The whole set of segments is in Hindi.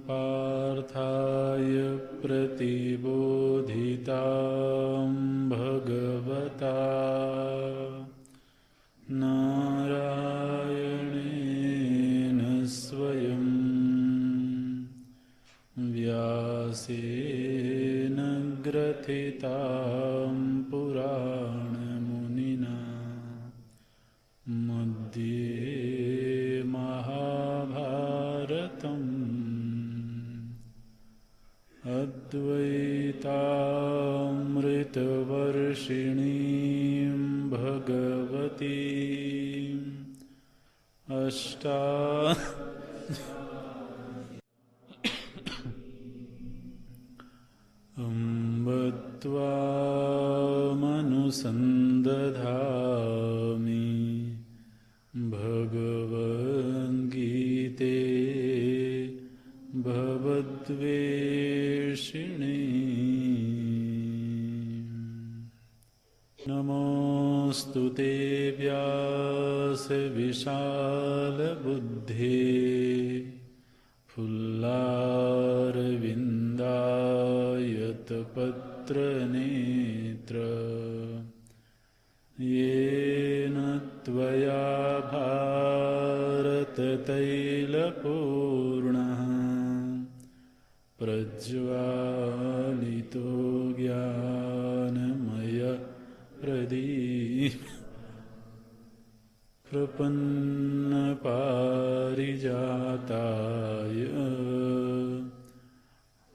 पार्थाय प्रतिबोधितां भगवता नारायणेन स्वयं व्यासेन ग्रथितां पुराणमुनिना मध्ये महाभारतम् अद्वैतामृतवर्षिणीं भगवतीम् अम्ब त्वामनुसन्दधामि भगवद्गीते भवद्वेषिणी। नमोऽस्तु ते व्यासविशालबुद्धे फुल्लारविन्दायतपत्रनेत्र येन त्वया भारततैलपूर्णः प्रज्वालितो ज्ञानमयप्रदीप प्रपन्नपारिजाताय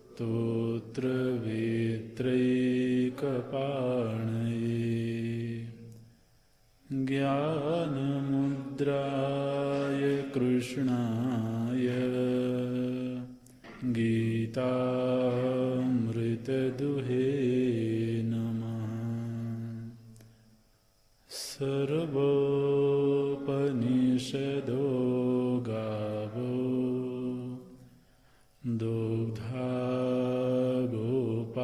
स्तोत्रवेत्रैकपाणये ज्ञानमुद्राय कृष्णाय गीतामृतदुहे नमः। सर्वोपनिषदो गावो दुग्धा गोपालनन्दनः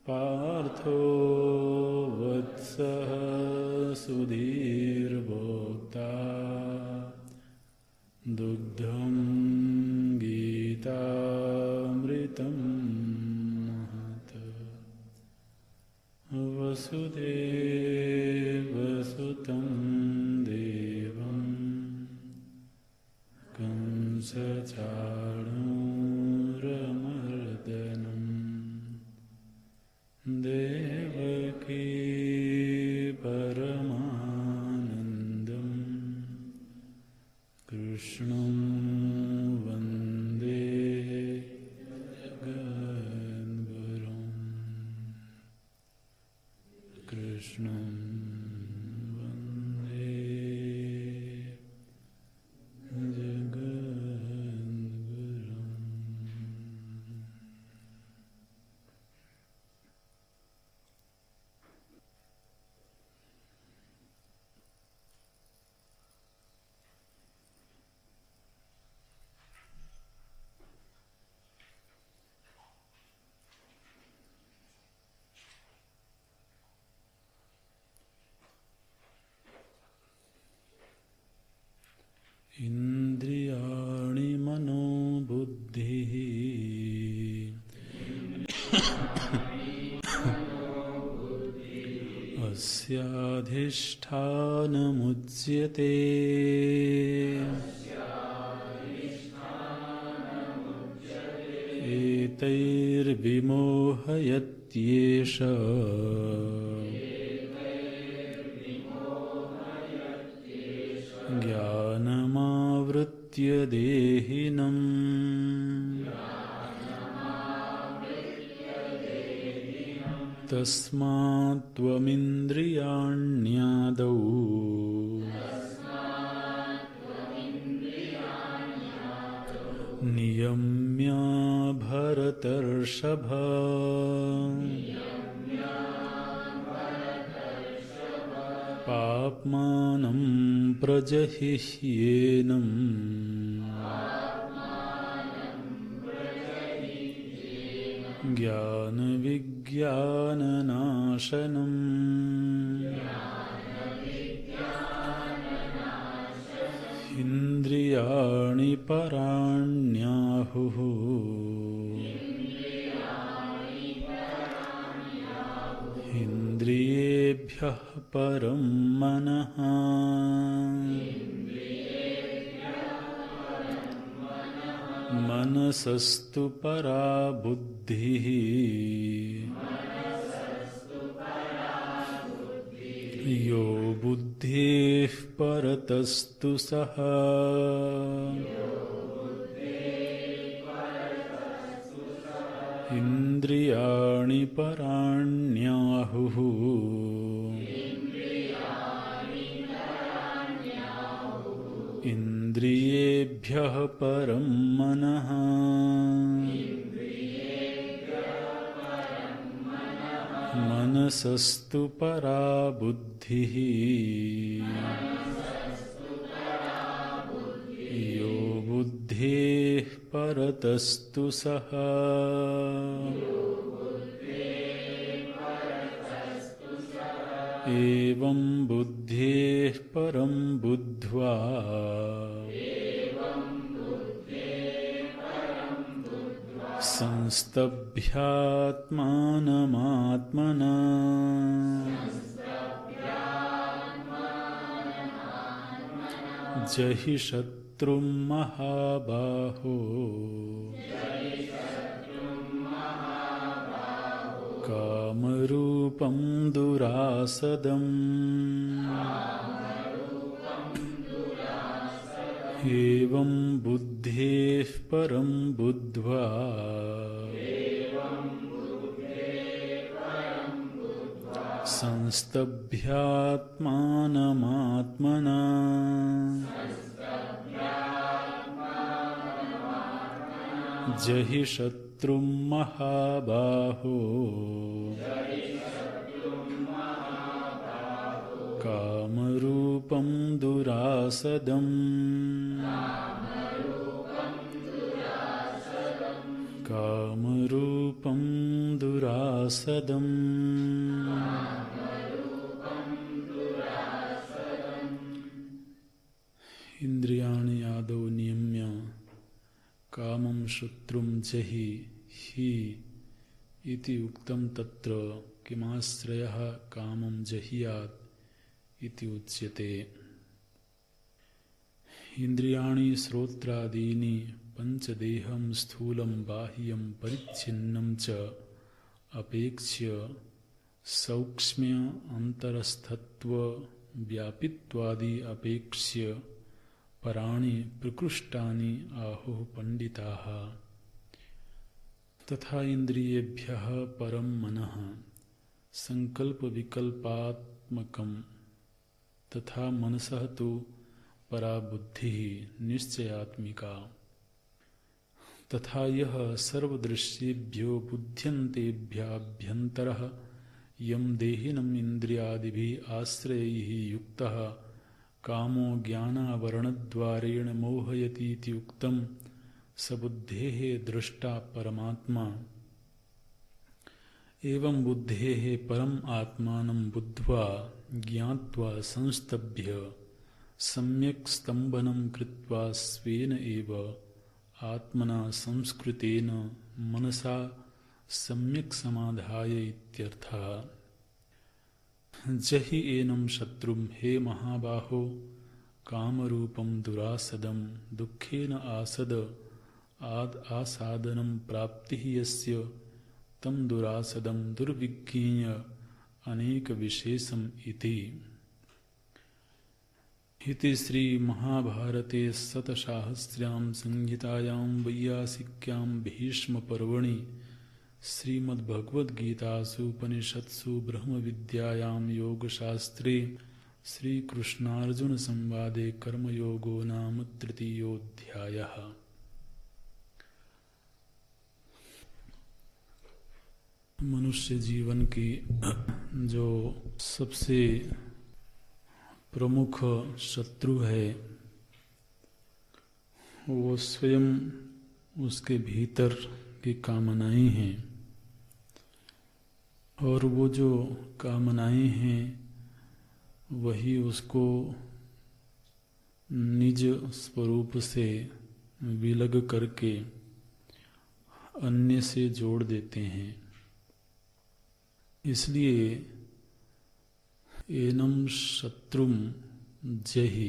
पार्थो वत्सः सुधीर्भोक्ता दुग्धं गीतामृतं महत्। वसुदेवसुतं देवं कंसचाणूरमर्दनं देवकी परमानन्दं कृष्णं वन्दे जगद्गुरुं। कृष्णं वन्दे जगद्गुरुम्। इन्द्रियाणि मनो बुद्धिः अस्याधिष्ठानमुच्यते। एतैर्विमोहयत्येष ज्ञानमावृत्य देहिनम्। तस्मात् त्वमिन्द्रियाण्यादौ नियम्य भरतर्षभ। पाप्मानं प्रजहिह्येनम् ज्ञानविज्ञाननाशनम्। इन्द्रियाणि पराण्याहुः इन्द्रियेभ्यः परं मनः। मनसस्तु परा बुद्धिः यो बुद्धेः परतस्तु सः। इन्द्रियाणि पराण्याहुः इन्द्रियेभ्यः परं मनः। मनसस्तु परा बुद्धिः यो बुद्धेः परतस्तु सः। एवं बुद्धेः परं बुद्ध्वा संस्तभ्यात्मानमात्मना जहि शत्रुं महाबाहो। कामरूपं दुरासदम् एवं बुद्धेः परं बुद्ध्वा संस्तभ्यात्मानमात्मना जहि शत्रुं महाबाहो। कामरूपं दुरासदम् कामरूपं दुरासदम्। इंद्रियाणि आदौ नियम्य कामं शत्रुं जहि हि इति उक्तं तत्र किमाश्रयः कामं जहियात् इति उच्यते। इंद्रियाणि श्रोत्रादीनि पंचदेहं स्थूलं बाह्यं परिच्छिन्नं च अपेक्ष्य सौक्ष्म्य अंतरस्थत्व व्यापित्वादि अपेक्ष्य पराणि प्रकृष्टानि आहुः पंडिताः। तथा इंद्रियेभ्यः परं मनः संकल्प विकल्पात्मकं तथा मनसः तु परा बुद्धिः निश्चयात्मिका। तथा यह सर्वदृश्येभ्यो बुध्यन्तेभ्याभ्यन्तरः यं देहिनम् इन्द्रियादिभिः आश्रयैः युक्तः कामो ज्ञानावरणद्वारेण मोहयतीति उक्तं स बुद्धेः दृष्टा परमात्मा। एवं बुद्धेः परम् आत्मानं बुद्ध्वा ज्ञात्वा संस्तभ्य सम्यक् स्तम्भनं कृत्वा स्वेन एव आत्मना संस्कृतेन मनसा सम्यक् समाधाय इत्यर्थः। जहि एनं शत्रुं हे महाबाहो कामरूपं दुरासदं दुःखेन आसद आसादनं प्राप्तिः यस्य तं दुरासदं दुर्विज्ञेय अनेक विशेषम् इति। इति श्री महाभारते शतसाहस्र्यां संहितायां वैयासिक्यां भीष्म पर्वणि श्रीमद्भगवद्गीतासु उपनिषत्सु ब्रह्मविद्यायां योगशास्त्रे श्रीकृष्णार्जुन संवादे कर्मयोगो नाम तृतीयोऽध्यायः। मनुष्य जीवन की जो सबसे प्रमुख शत्रु है वो स्वयं उसके भीतर की कामनाएं हैं, और वो जो कामनाएं हैं वही उसको निज स्वरूप से विलग करके अन्य से जोड़ देते हैं। इसलिए एनं शत्रुम जहि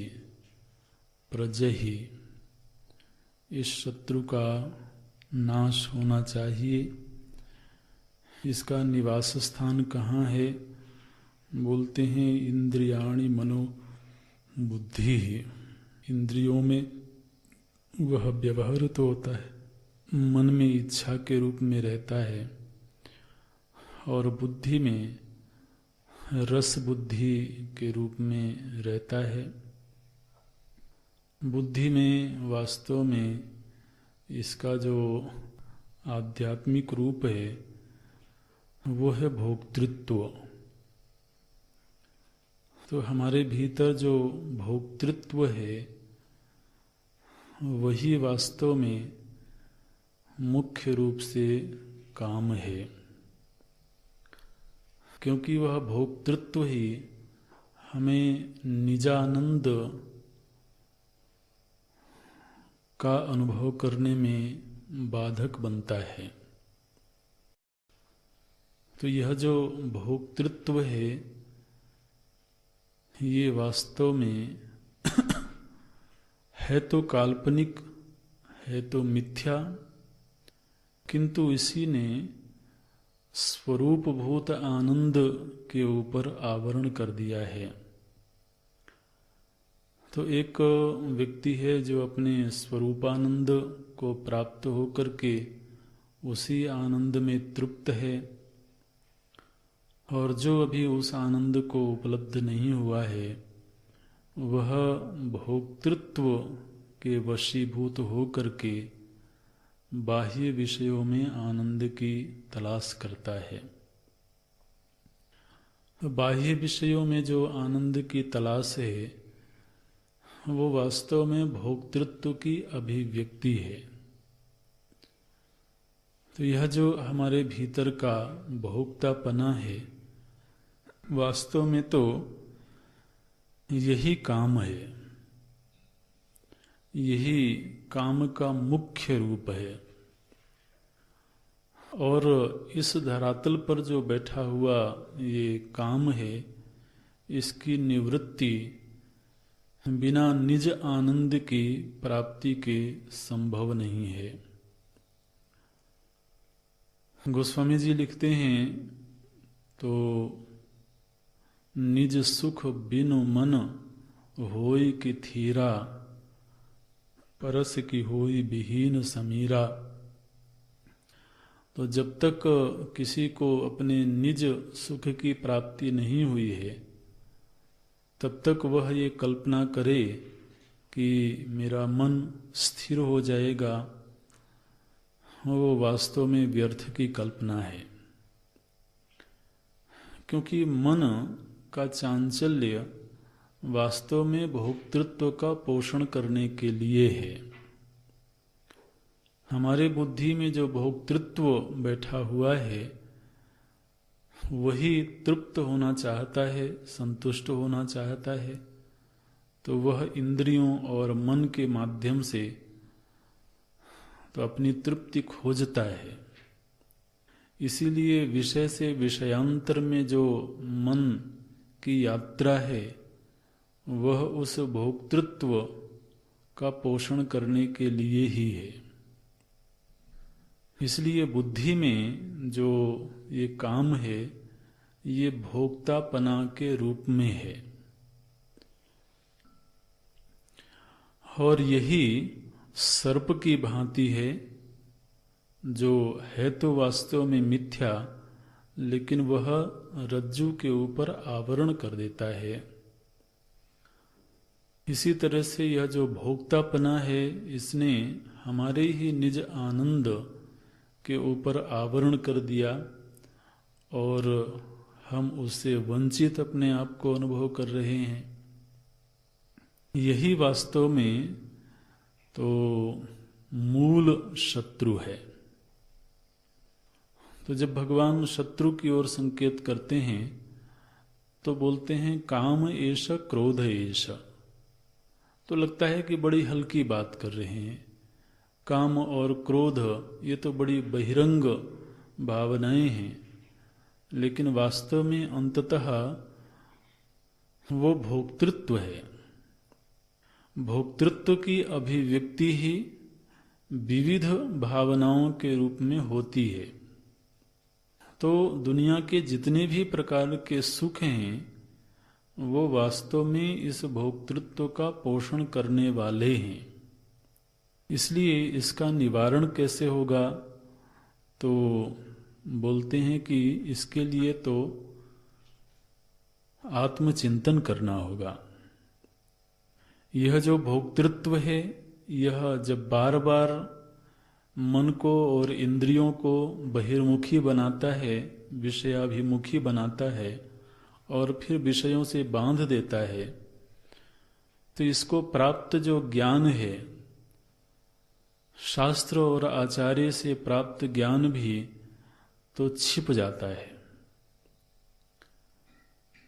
प्रजहि, इस शत्रु का नाश होना चाहिए। इसका निवास स्थान कहाँ है? बोलते हैं इंद्रियाणि मनो बुद्धि। इंद्रियों में वह व्यवहृत होता है, मन में इच्छा के रूप में रहता है, और बुद्धि में रस बुद्धि के रूप में रहता है। बुद्धि में वास्तव में इसका जो आध्यात्मिक रूप है वो है भोक्तृत्व। तो हमारे भीतर जो भोक्तृत्व है वही वास्तव में मुख्य रूप से काम है, क्योंकि वह भोक्तृत्व ही हमें निजानंद का अनुभव करने में बाधक बनता है। तो यह जो भोक्तृत्व है ये वास्तव में है तो काल्पनिक, है तो मिथ्या, किंतु इसी ने स्वरूपभूत आनंद के ऊपर आवरण कर दिया है। तो एक व्यक्ति है जो अपने स्वरूपानंद को प्राप्त होकर के उसी आनंद में तृप्त है, और जो अभी उस आनंद को उपलब्ध नहीं हुआ है वह भोक्तृत्व के वशीभूत होकर के बाह्य विषयों में आनंद की तलाश करता है। तो बाह्य विषयों में जो आनंद की तलाश है वो वास्तव में भोक्तृत्व की अभिव्यक्ति है। तो यह जो हमारे भीतर का भोक्तापना है वास्तव में तो यही काम है, यही काम का मुख्य रूप है। और इस धरातल पर जो बैठा हुआ ये काम है इसकी निवृत्ति बिना निज आनंद की प्राप्ति के संभव नहीं है। गोस्वामी जी लिखते हैं तो निज सुख बिनु मन होई कि थीरा, परस की होई विहीन समीरा। तो जब तक किसी को अपने निज सुख की प्राप्ति नहीं हुई है तब तक वह ये कल्पना करे कि मेरा मन स्थिर हो जाएगा, वो वास्तव में व्यर्थ की कल्पना है। क्योंकि मन का चांचल्य वास्तव में भोक्तृत्व का पोषण करने के लिए है। हमारे बुद्धि में जो भोक्तृत्व बैठा हुआ है वही तृप्त होना चाहता है, संतुष्ट होना चाहता है। तो वह इंद्रियों और मन के माध्यम से तो अपनी तृप्ति खोजता है। इसीलिए विषय से विषयांतर में जो मन की यात्रा है वह उस भोक्तृत्व का पोषण करने के लिए ही है। इसलिए बुद्धि में जो ये काम है ये भोक्तापना के रूप में है, और यही सर्प की भांति है जो है तो वास्तव में मिथ्या, लेकिन वह रज्जु के ऊपर आवरण कर देता है। इसी तरह से यह जो भोक्तापना है इसने हमारे ही निज आनंद के ऊपर आवरण कर दिया और हम उससे वंचित अपने आप को अनुभव कर रहे हैं। यही वास्तव में तो मूल शत्रु है। तो जब भगवान शत्रु की ओर संकेत करते हैं तो बोलते हैं काम एष क्रोध एष। तो लगता है कि बड़ी हल्की बात कर रहे हैं। काम और क्रोध ये तो बड़ी बहिरंग भावनाएं हैं, लेकिन वास्तव में अंततः वो भोक्तृत्व है। भोक्तृत्व की अभिव्यक्ति ही विविध भावनाओं के रूप में होती है। तो दुनिया के जितने भी प्रकार के सुख हैं वो वास्तव में इस भोक्तृत्व का पोषण करने वाले हैं। इसलिए इसका निवारण कैसे होगा, तो बोलते हैं कि इसके लिए तो आत्मचिंतन करना होगा। यह जो भोक्तृत्व है यह जब बार बार मन को और इंद्रियों को बहिर्मुखी बनाता है, विषयाभिमुखी बनाता है और फिर विषयों से बांध देता है, तो इसको प्राप्त जो ज्ञान है, शास्त्र और आचार्य से प्राप्त ज्ञान भी तो छिप जाता है।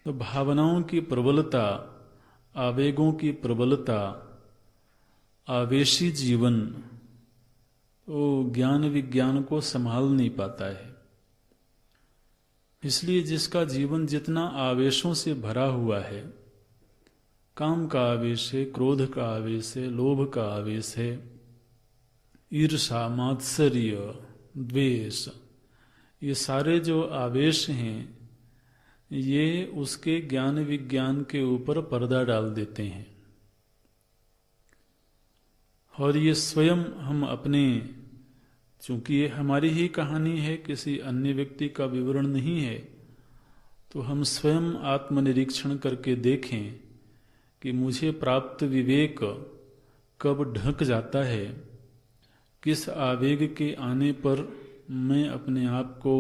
तो भावनाओं की प्रबलता, आवेगों की प्रबलता, आवेशी जीवन वो ज्ञान विज्ञान को संभाल नहीं पाता है। इसलिए जिसका जीवन जितना आवेशों से भरा हुआ है, काम का आवेश है, क्रोध का आवेश है, लोभ का आवेश है, ईर्षा, मात्सर्य, द्वेष, ये सारे जो आवेश हैं ये उसके ज्ञान विज्ञान के ऊपर पर्दा डाल देते हैं। और ये स्वयं हम अपने, चूंकि ये हमारी ही कहानी है, किसी अन्य व्यक्ति का विवरण नहीं है, तो हम स्वयं आत्मनिरीक्षण करके देखें कि मुझे प्राप्त विवेक कब ढक जाता है, किस आवेग के आने पर मैं अपने आप को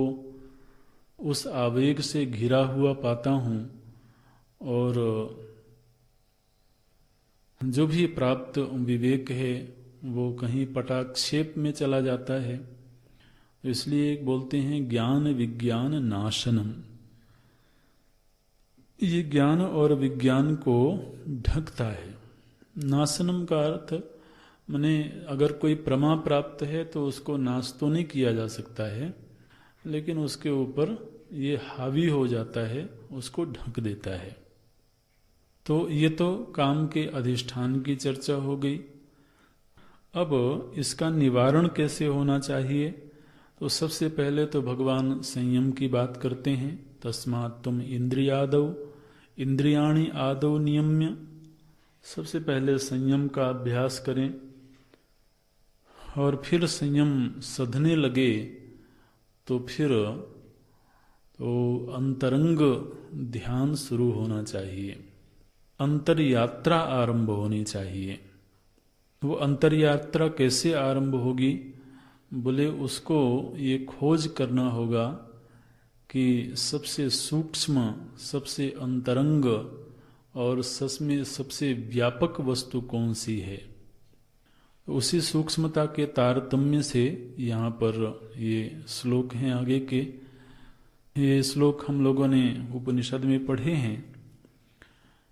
उस आवेग से घिरा हुआ पाता हूँ, और जो भी प्राप्त विवेक है वो कहीं पटाक्षेप में चला जाता है। तो इसलिए बोलते हैं ज्ञान विज्ञान नाशनम। ये ज्ञान और विज्ञान को ढकता है। नाशनम का अर्थ माने अगर कोई प्रमा प्राप्त है तो उसको नाश तो नहीं किया जा सकता है, लेकिन उसके ऊपर ये हावी हो जाता है, उसको ढक देता है। तो ये तो काम के अधिष्ठान की चर्चा हो गई। अब इसका निवारण कैसे होना चाहिए, तो सबसे पहले तो भगवान संयम की बात करते हैं। तस्मात् तुम इंद्रियादौ इंद्रियाणि आदौ नियम्य। सबसे पहले संयम का अभ्यास करें, और फिर संयम सधने लगे तो फिर तो अंतरंग ध्यान शुरू होना चाहिए, अंतर यात्रा आरंभ होनी चाहिए। वो अंतर यात्रा कैसे आरंभ होगी, बोले उसको ये खोज करना होगा कि सबसे सूक्ष्म, सबसे अंतरंग और सच में सबसे व्यापक वस्तु कौन सी है। उसी सूक्ष्मता के तारतम्य से यहाँ पर ये श्लोक हैं आगे के। ये श्लोक हम लोगों ने उपनिषद में पढ़े हैं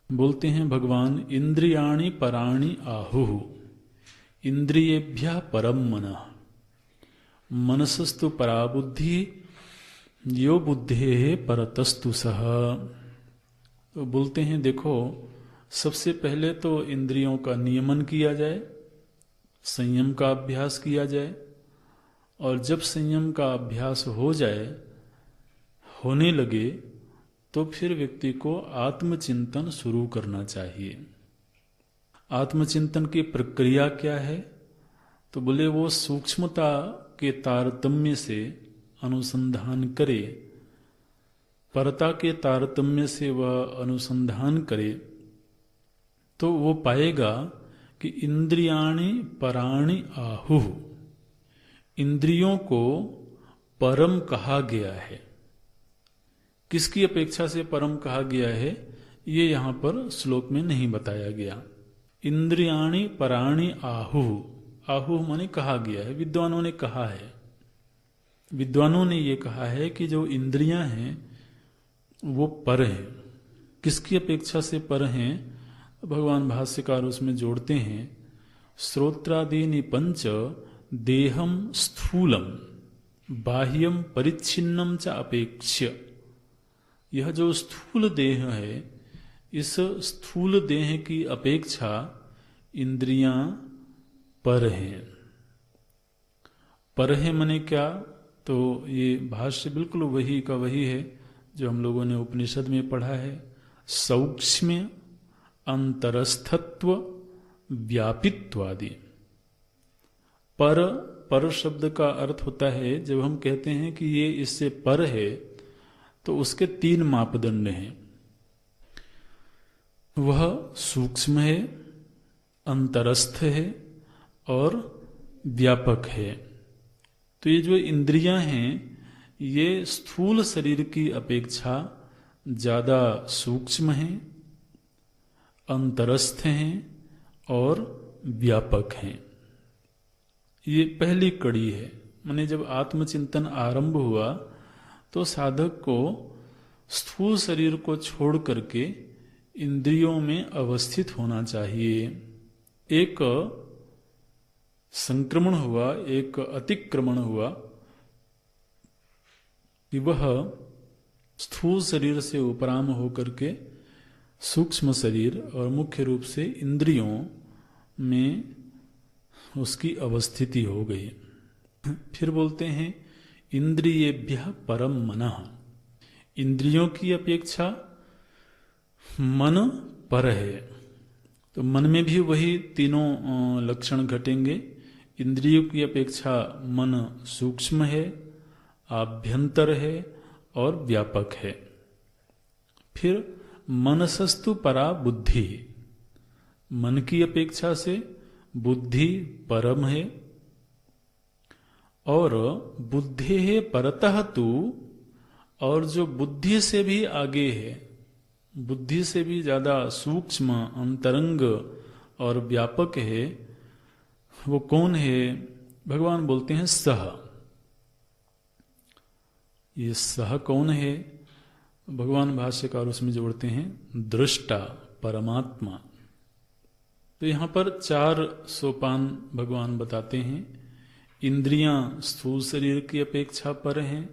बोलते हैं भगवान, इंद्रियाणि पराणि आहुः इंद्रियेभ्यः परम मनः मनसस्तु परा बुद्धि यो बुद्धेः परतस्तु सः। तो बोलते हैं देखो, सबसे पहले तो इंद्रियों का नियमन किया जाए, संयम का अभ्यास किया जाए, और जब संयम का अभ्यास हो जाए, होने लगे, तो फिर व्यक्ति को आत्मचिंतन शुरू करना चाहिए। आत्मचिंतन की प्रक्रिया क्या है? तो बोले वो सूक्ष्मता के तारतम्य से अनुसंधान करे, परता के तारतम्य से वह अनुसंधान करे, तो वो पाएगा कि इंद्रियाणि पराणि आहुः, इंद्रियों को परम कहा गया है। किसकी अपेक्षा से परम कहा गया है, ये यहां पर श्लोक में नहीं बताया गया। इंद्रियाणि पराणि आहुः, आहुः माने कहा गया है, विद्वानों ने कहा है। विद्वानों ने ये कहा है कि जो इंद्रियां हैं वो पर हैं। किसकी अपेक्षा से पर हैं? भगवान भाष्यकार उसमें जोड़ते हैं, श्रोत्रादीनि पंच देहम स्थूलम बाह्यम परिच्छिन्नम च अपेक्ष्य। यह जो स्थूल देह है, इस स्थूल देह की अपेक्षा इंद्रियां पर हैं। पर है मने क्या? तो ये भाष्य बिल्कुल वही का वही है जो हम लोगों ने उपनिषद में पढ़ा है। सौक्ष्म्य, अंतरस्थत्व, व्यापित्वादि। पर शब्द का अर्थ होता है, जब हम कहते हैं कि ये इससे पर है, तो उसके 3 मापदंड हैं। वह सूक्ष्म है, अंतरस्थ है और व्यापक है। तो ये जो इंद्रियां हैं, ये स्थूल शरीर की अपेक्षा ज्यादा सूक्ष्म हैं, अंतरस्थ हैं और व्यापक हैं। ये पहली कड़ी है। माने जब आत्मचिंतन आरंभ हुआ तो साधक को स्थूल शरीर को छोड़ करके इंद्रियों में अवस्थित होना चाहिए। एक संक्रमण हुआ, एक अतिक्रमण हुआ कि वह स्थूल शरीर से उपराम होकर के सूक्ष्म शरीर और मुख्य रूप से इंद्रियों में उसकी अवस्थिति हो गई। फिर बोलते हैं इंद्रियेभ्यः परम मनः, इंद्रियों की अपेक्षा मन पर है। तो मन में भी वही तीनों लक्षण घटेंगे। इंद्रियों की अपेक्षा मन सूक्ष्म है, आभ्यंतर है और व्यापक है। फिर मनसस्तु परा बुद्धि, मन की अपेक्षा से बुद्धि परम है। और बुद्धि है परतः तु, और जो बुद्धि से भी आगे है, बुद्धि से भी ज्यादा सूक्ष्म, अंतरंग और व्यापक है, वो कौन है? भगवान बोलते हैं सह। ये सह कौन है? भगवान भाष्यकार उसमें जोड़ते हैं दृष्टा, परमात्मा। तो यहां पर 4 सोपान भगवान बताते हैं। इंद्रियां स्थूल शरीर की अपेक्षा पर हैं,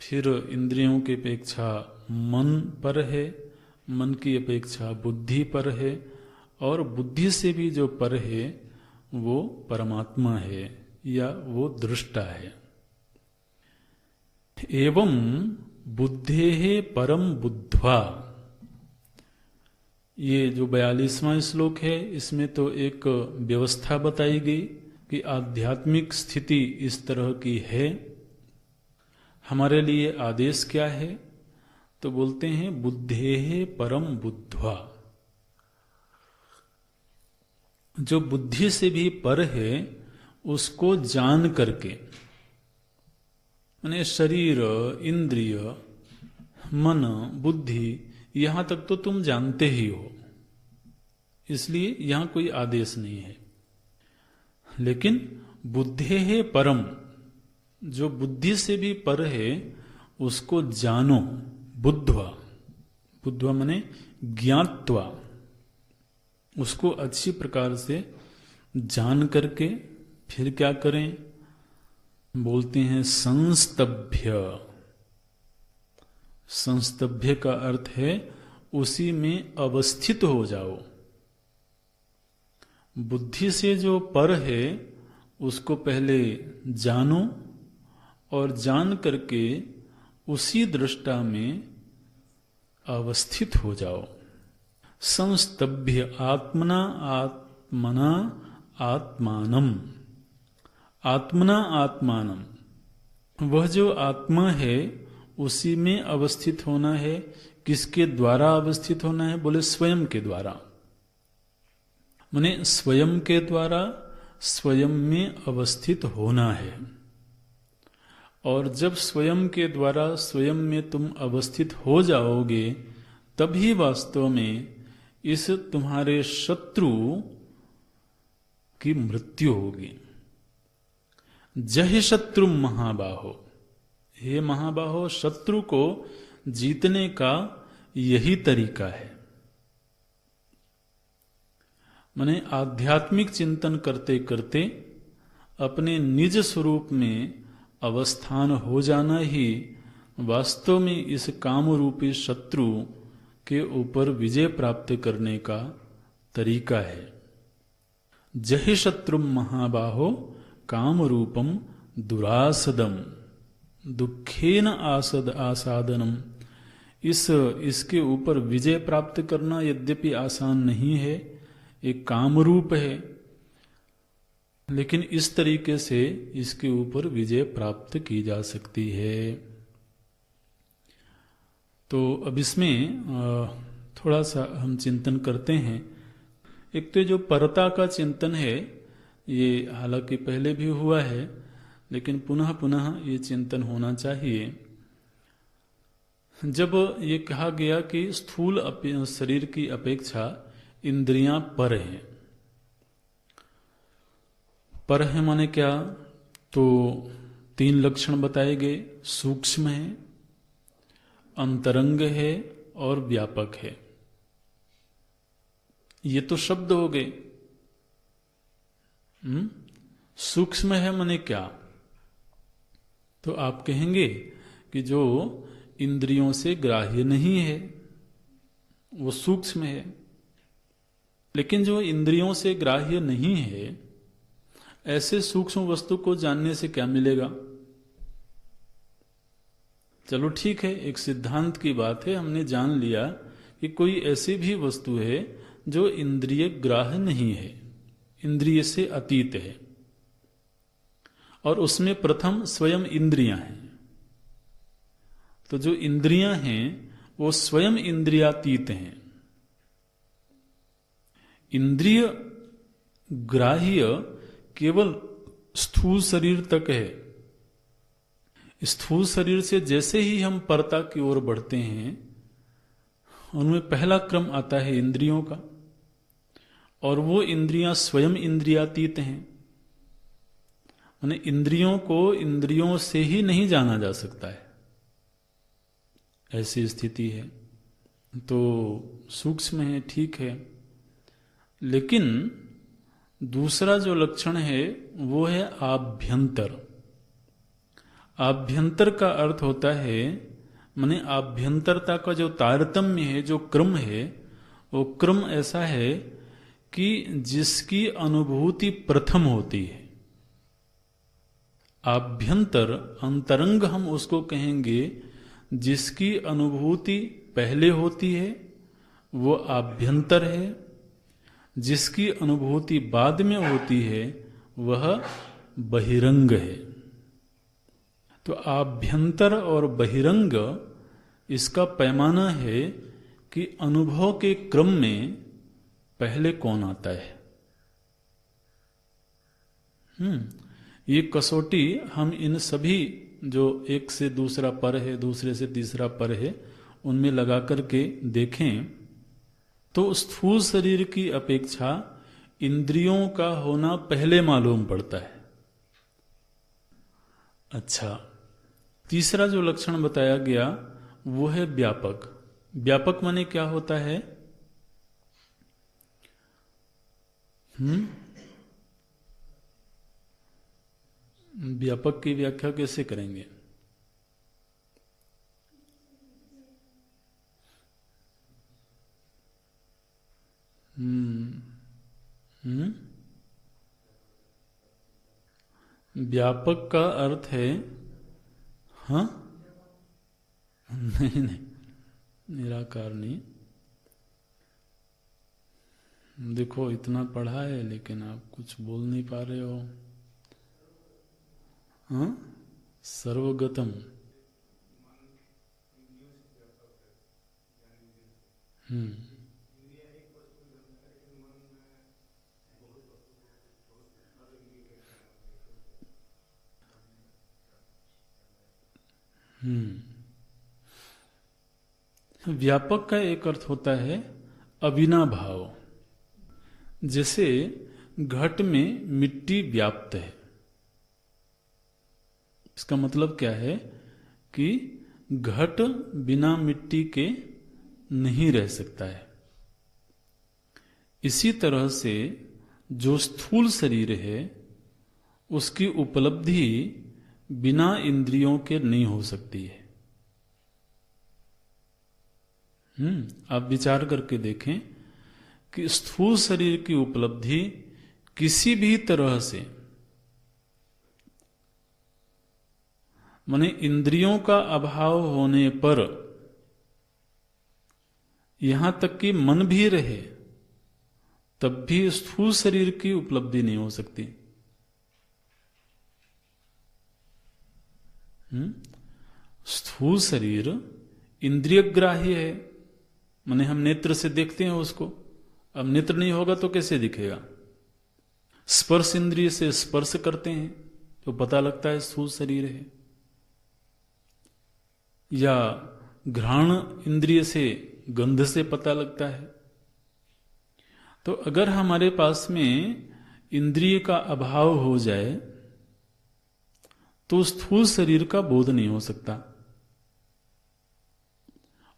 फिर इंद्रियों की अपेक्षा मन पर है, मन की अपेक्षा बुद्धि पर है, और बुद्धि से भी जो पर है वो परमात्मा है या वो दृष्टा है। एवं बुद्धेः परम बुद्ध्वा, ये जो 42वां श्लोक है, इसमें तो एक व्यवस्था बताई गई कि आध्यात्मिक स्थिति इस तरह की है। हमारे लिए आदेश क्या है? तो बोलते हैं बुद्धेः परम बुद्ध्वा, जो बुद्धि से भी पर है उसको जान करके, माने शरीर, इंद्रिय, मन, बुद्धि, यहां तक तो तुम जानते ही हो, इसलिए यहां कोई आदेश नहीं है। लेकिन बुद्धेः परम, जो बुद्धि से भी पर है उसको जानो। बुद्धवा, बुद्धवा माने ज्ञात्वा, उसको अच्छी प्रकार से जान करके फिर क्या करें, बोलते हैं संस्तभ्य। संस्तभ्य का अर्थ है उसी में अवस्थित हो जाओ। बुद्धि से जो पर है उसको पहले जानो और जान करके उसी दृष्टा में अवस्थित हो जाओ। संस्तभ्य आत्मना आत्मना आत्मानम, आत्मना आत्मानम, वह जो आत्मा है उसी में अवस्थित होना है। किसके द्वारा अवस्थित होना है? बोले स्वयं के द्वारा। माने स्वयं के द्वारा स्वयं में अवस्थित होना है। और जब स्वयं के द्वारा स्वयं में तुम अवस्थित हो जाओगे तभी वास्तव में इस तुम्हारे शत्रु की मृत्यु होगी। जहि शत्रु महाबाहो, हे महाबाहो, शत्रु को जीतने का यही तरीका है। माने आध्यात्मिक चिंतन करते करते अपने निज स्वरूप में अवस्थान हो जाना ही वास्तव में इस काम रूपी शत्रु के ऊपर विजय प्राप्त करने का तरीका है। जहि शत्रु महाबाहो काम रूपम दुरासदम दुखेन आसद आसादनम। इसके ऊपर विजय प्राप्त करना यद्यपि आसान नहीं है, एक काम रूप है, लेकिन इस तरीके से इसके ऊपर विजय प्राप्त की जा सकती है। तो अब इसमें थोड़ा सा हम चिंतन करते हैं। एक तो जो परता का चिंतन है ये हालांकि पहले भी हुआ है, लेकिन पुनः पुनः ये चिंतन होना चाहिए। जब ये कहा गया कि स्थूल शरीर की अपेक्षा इंद्रियां पर हैं। पर है माने क्या? तो 3 लक्षण बताए गए, सूक्ष्म है, अंतरंग है और व्यापक है। ये तो शब्द हो गए। सूक्ष्म है माने क्या? तो आप कहेंगे कि जो इंद्रियों से ग्राह्य नहीं है वो सूक्ष्म है। लेकिन जो इंद्रियों से ग्राह्य नहीं है ऐसे सूक्ष्म वस्तु को जानने से क्या मिलेगा? चलो ठीक है, एक सिद्धांत की बात है, हमने जान लिया कि कोई ऐसी भी वस्तु है जो इंद्रिय ग्राह्य नहीं है, इंद्रिय से अतीत है, और उसमें प्रथम स्वयं इंद्रियां हैं। तो जो इंद्रियां हैं वो स्वयं इंद्रियातीत हैं। इंद्रिय ग्राह्य केवल स्थूल शरीर तक है। स्थूल शरीर से जैसे ही हम परता की ओर बढ़ते हैं उनमें पहला क्रम आता है इंद्रियों का, और वो इंद्रियां स्वयं इंद्रियातीत हैं। माने इंद्रियों को इंद्रियों से ही नहीं जाना जा सकता है, ऐसी स्थिति है। तो सूक्ष्म है, ठीक है, लेकिन दूसरा जो लक्षण है वो है आभ्यंतर। आभ्यंतर का अर्थ होता है, माने आभ्यंतरता का जो तारतम्य है, जो क्रम है, वो क्रम ऐसा है कि जिसकी अनुभूति प्रथम होती है। आभ्यंतर, अंतरंग हम उसको कहेंगे जिसकी अनुभूति पहले होती है, वो आभ्यंतर है। जिसकी अनुभूति बाद में होती है वह बहिरंग है। तो आभ्यंतर और बहिरंग इसका पैमाना है कि अनुभव के क्रम में पहले कौन आता है। ये कसौटी हम इन सभी जो एक से दूसरा पर है, दूसरे से तीसरा पर है, उनमें लगा करके देखें तो स्थूल शरीर की अपेक्षा इंद्रियों का होना पहले मालूम पड़ता है। अच्छा, तीसरा जो लक्षण बताया गया वो है व्यापक। व्यापक माने क्या होता है? व्यापक की व्याख्या कैसे करेंगे? हम्म हम्म व्यापक का अर्थ है, हाँ, नहीं नहीं, निराकार नहीं। देखो इतना पढ़ा है लेकिन आप कुछ बोल नहीं पा रहे हो। हाँ, सर्वगतम। हम्म व्यापक का एक अर्थ होता है अविनाभाव। जैसे घट में मिट्टी व्याप्त है, इसका मतलब क्या है कि घट बिना मिट्टी के नहीं रह सकता है। इसी तरह से जो स्थूल शरीर है उसकी उपलब्धि बिना इंद्रियों के नहीं हो सकती है। आप विचार करके देखें कि स्थूल शरीर की उपलब्धि किसी भी तरह से, माने इंद्रियों का अभाव होने पर, यहां तक कि मन भी रहे तब भी स्थूल शरीर की उपलब्धि नहीं हो सकती। स्थूल शरीर इंद्रियग्राह्य है, माने हम नेत्र से देखते हैं उसको। अब नेत्र नहीं होगा तो कैसे दिखेगा? स्पर्श इंद्रिय से स्पर्श करते हैं तो पता लगता है स्थूल शरीर है, या घ्राण इंद्रिय से गंध से पता लगता है। तो अगर हमारे पास में इंद्रिय का अभाव हो जाए तो स्थूल शरीर का बोध नहीं हो सकता,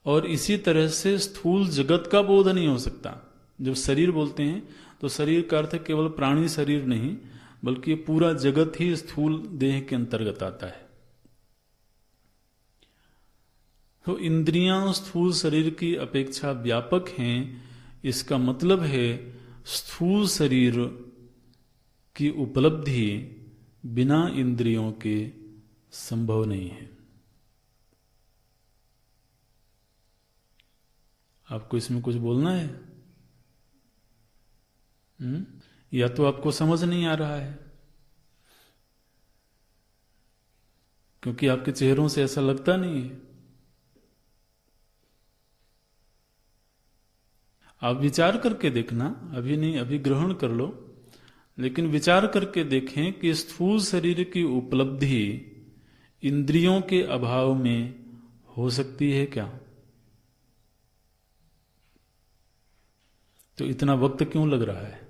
और इसी तरह से स्थूल जगत का बोध नहीं हो सकता। जब शरीर बोलते हैं तो शरीर का अर्थ केवल प्राणी शरीर नहीं, बल्कि पूरा जगत ही स्थूल देह के अंतर्गत आता है। तो इंद्रियां स्थूल शरीर की अपेक्षा व्यापक हैं, इसका मतलब है स्थूल शरीर की उपलब्धि बिना इंद्रियों के संभव नहीं है। आपको इसमें कुछ बोलना है? या तो आपको समझ नहीं आ रहा है, क्योंकि आपके चेहरों से ऐसा लगता नहीं है। आप विचार करके देखना, अभी नहीं, अभी ग्रहण कर लो, लेकिन विचार करके देखें कि स्थूल शरीर की उपलब्धि इंद्रियों के अभाव में हो सकती है क्या? तो इतना वक्त क्यों लग रहा है?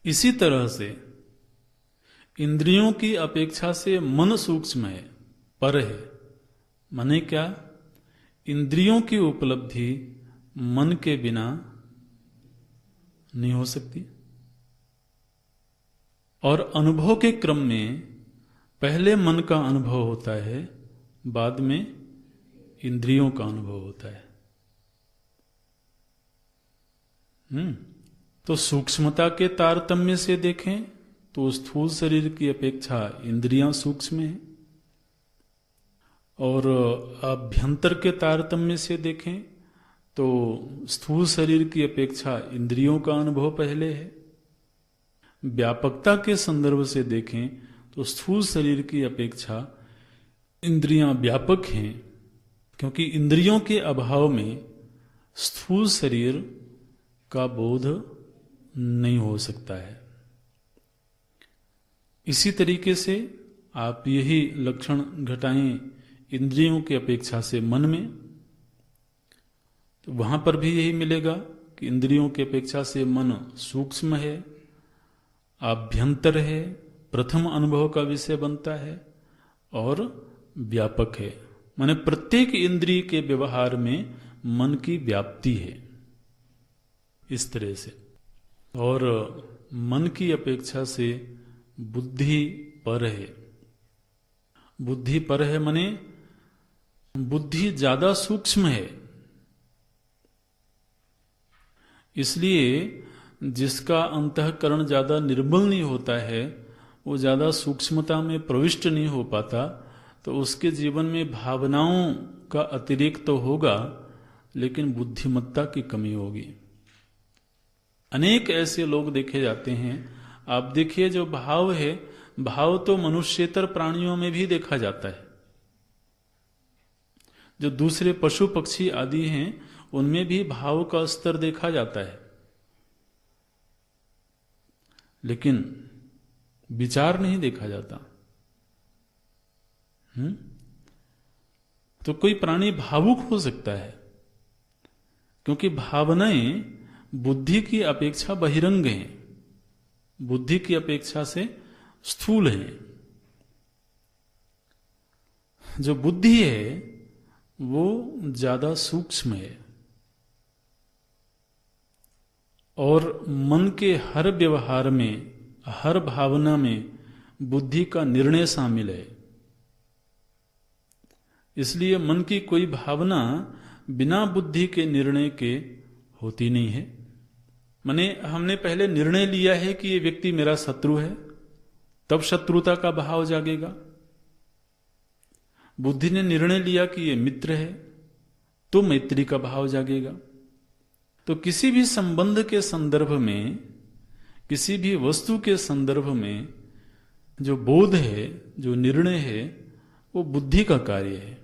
इसी तरह से इंद्रियों की अपेक्षा से मन सूक्ष्म है, पर है। माने क्या? इंद्रियों की उपलब्धि मन के बिना नहीं हो सकती, और अनुभव के क्रम में पहले मन का अनुभव होता है, बाद में इंद्रियों का अनुभव होता है। तो सूक्ष्मता के तारतम्य से देखें तो स्थूल शरीर की अपेक्षा इंद्रियां सूक्ष्म हैं, और अभ्यंतर के तारतम्य से देखें तो स्थूल शरीर की अपेक्षा इंद्रियों का अनुभव पहले है। व्यापकता के संदर्भ से देखें तो स्थूल शरीर की अपेक्षा इंद्रियां व्यापक हैं, क्योंकि इंद्रियों के अभाव में स्थूल शरीर का बोध नहीं हो सकता है। इसी तरीके से आप यही लक्षण घटाएं इंद्रियों की अपेक्षा से मन में, तो वहां पर भी यही मिलेगा कि इंद्रियों की अपेक्षा से मन सूक्ष्म है, आभ्यंतर है, प्रथम अनुभव का विषय बनता है, और व्यापक है, माने प्रत्येक इंद्रिय के व्यवहार में मन की व्याप्ति है, इस तरह से। और मन की अपेक्षा से बुद्धि पर है। बुद्धि पर है माने बुद्धि ज्यादा सूक्ष्म है। इसलिए जिसका अंतःकरण ज्यादा निर्मल नहीं होता है, वो ज्यादा सूक्ष्मता में प्रविष्ट नहीं हो पाता, तो उसके जीवन में भावनाओं का अतिरेक तो होगा, लेकिन बुद्धिमत्ता की कमी होगी। अनेक ऐसे लोग देखे जाते हैं। आप देखिए, जो भाव है, भाव तो मनुष्येतर प्राणियों में भी देखा जाता है। जो दूसरे पशु पक्षी आदि हैं, उनमें भी भाव का स्तर देखा जाता है, लेकिन विचार नहीं देखा जाता। तो कोई प्राणी भावुक हो सकता है, क्योंकि भावनाएं बुद्धि की अपेक्षा बहिरंग हैं, बुद्धि की अपेक्षा से स्थूल हैं। जो बुद्धि है वो ज्यादा सूक्ष्म है, और मन के हर व्यवहार में, हर भावना में बुद्धि का निर्णय शामिल है। इसलिए मन की कोई भावना बिना बुद्धि के निर्णय के होती नहीं है। माने हमने पहले निर्णय लिया है कि ये व्यक्ति मेरा शत्रु है, तब शत्रुता का भाव जागेगा। बुद्धि ने निर्णय लिया कि ये मित्र है, तो मैत्री का भाव जागेगा। तो किसी भी संबंध के संदर्भ में, किसी भी वस्तु के संदर्भ में जो बोध है, जो निर्णय है, वो बुद्धि का कार्य है।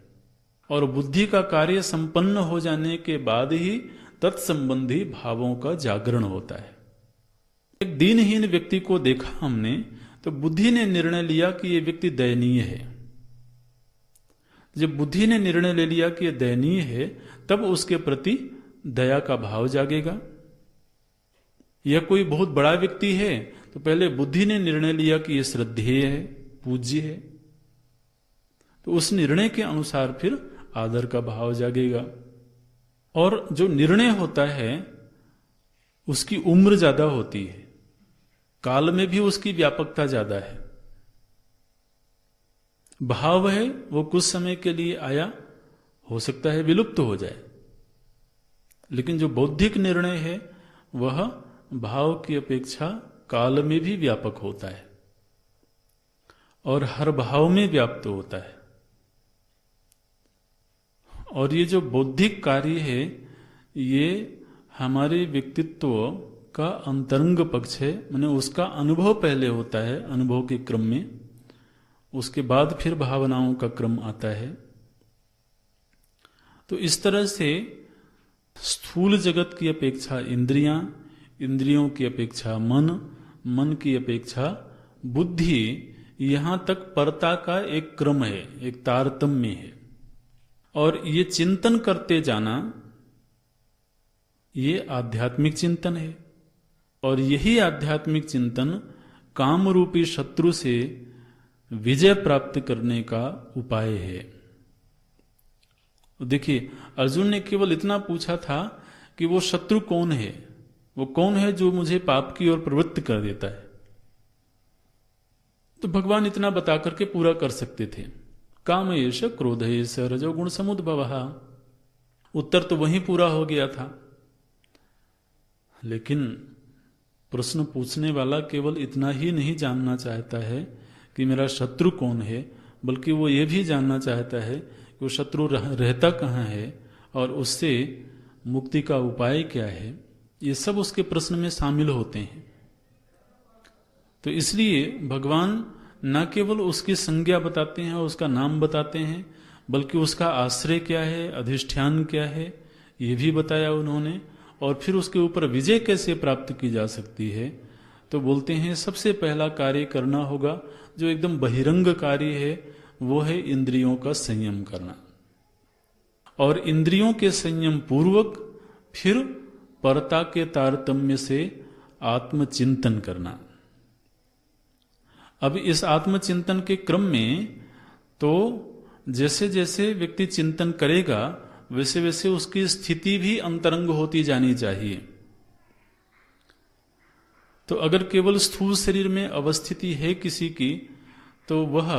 और बुद्धि का कार्य संपन्न हो जाने के बाद ही तत्संबंधी भावों का जागरण होता है। एक दीनहीन व्यक्ति को देखा हमने, तो बुद्धि ने निर्णय लिया कि यह व्यक्ति दयनीय है। जब बुद्धि ने निर्णय ले लिया कि यह दयनीय है, तब उसके प्रति दया का भाव जागेगा। यह कोई बहुत बड़ा व्यक्ति है, तो पहले बुद्धि ने निर्णय लिया कि यह श्रद्धेय है, पूज्य है, तो उस निर्णय के अनुसार फिर आदर का भाव जागेगा। और जो निर्णय होता है उसकी उम्र ज्यादा होती है, काल में भी उसकी व्यापकता ज्यादा है। भाव है वो कुछ समय के लिए आया, हो सकता है विलुप्त हो जाए, लेकिन जो बौद्धिक निर्णय है वह भाव की अपेक्षा काल में भी व्यापक होता है और हर भाव में व्याप्त होता है। और ये जो बौद्धिक कार्य है, ये हमारे व्यक्तित्व का अंतरंग पक्ष है। माने उसका अनुभव पहले होता है, अनुभव के क्रम में, उसके बाद फिर भावनाओं का क्रम आता है। तो इस तरह से स्थूल जगत की अपेक्षा इंद्रियां, इंद्रियों की अपेक्षा मन, मन की अपेक्षा बुद्धि, यहां तक परता का एक क्रम है, एक तारतम्य है। और ये चिंतन करते जाना, ये आध्यात्मिक चिंतन है। और यही आध्यात्मिक चिंतन काम रूपी शत्रु से विजय प्राप्त करने का उपाय है। देखिए, अर्जुन ने केवल इतना पूछा था कि वो शत्रु कौन है, वो कौन है जो मुझे पाप की ओर प्रवृत्त कर देता है। तो भगवान इतना बता करके पूरा कर सकते थे, काम एष क्रोध एष रजोगुण समुद्भवः। उत्तर तो वहीं पूरा हो गया था। लेकिन प्रश्न पूछने वाला केवल इतना ही नहीं जानना चाहता है कि मेरा शत्रु कौन है, बल्कि वो ये भी जानना चाहता है कि वो शत्रु रहता कहाँ है और उससे मुक्ति का उपाय क्या है। ये सब उसके प्रश्न में शामिल होते हैं। तो इसलिए भगवान न केवल उसकी संज्ञा बताते हैं, उसका नाम बताते हैं, बल्कि उसका आश्रय क्या है, अधिष्ठान क्या है, ये भी बताया उन्होंने। और फिर उसके ऊपर विजय कैसे प्राप्त की जा सकती है, तो बोलते हैं सबसे पहला कार्य करना होगा, जो एकदम बहिरंग कार्य है, वो है इंद्रियों का संयम करना। और इंद्रियों के संयम पूर्वक फिर परता के तारतम्य से आत्मचिंतन करना। अब इस आत्मचिंतन के क्रम में तो जैसे जैसे व्यक्ति चिंतन करेगा वैसे वैसे उसकी स्थिति भी अंतरंग होती जानी चाहिए। तो अगर केवल स्थूल शरीर में अवस्थिति है किसी की, तो वह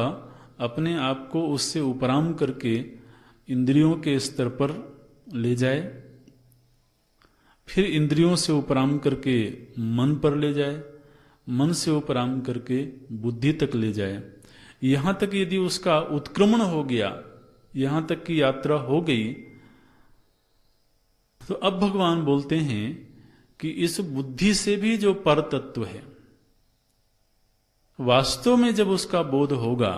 अपने आप को उससे उपराम करके इंद्रियों के स्तर पर ले जाए, फिर इंद्रियों से उपराम करके मन पर ले जाए, मन से उपराम करके बुद्धि तक ले जाए। यहां तक यदि उसका उत्क्रमण हो गया, यहां तक की यात्रा हो गई, तो अब भगवान बोलते हैं कि इस बुद्धि से भी जो पर तत्व है, वास्तव में जब उसका बोध होगा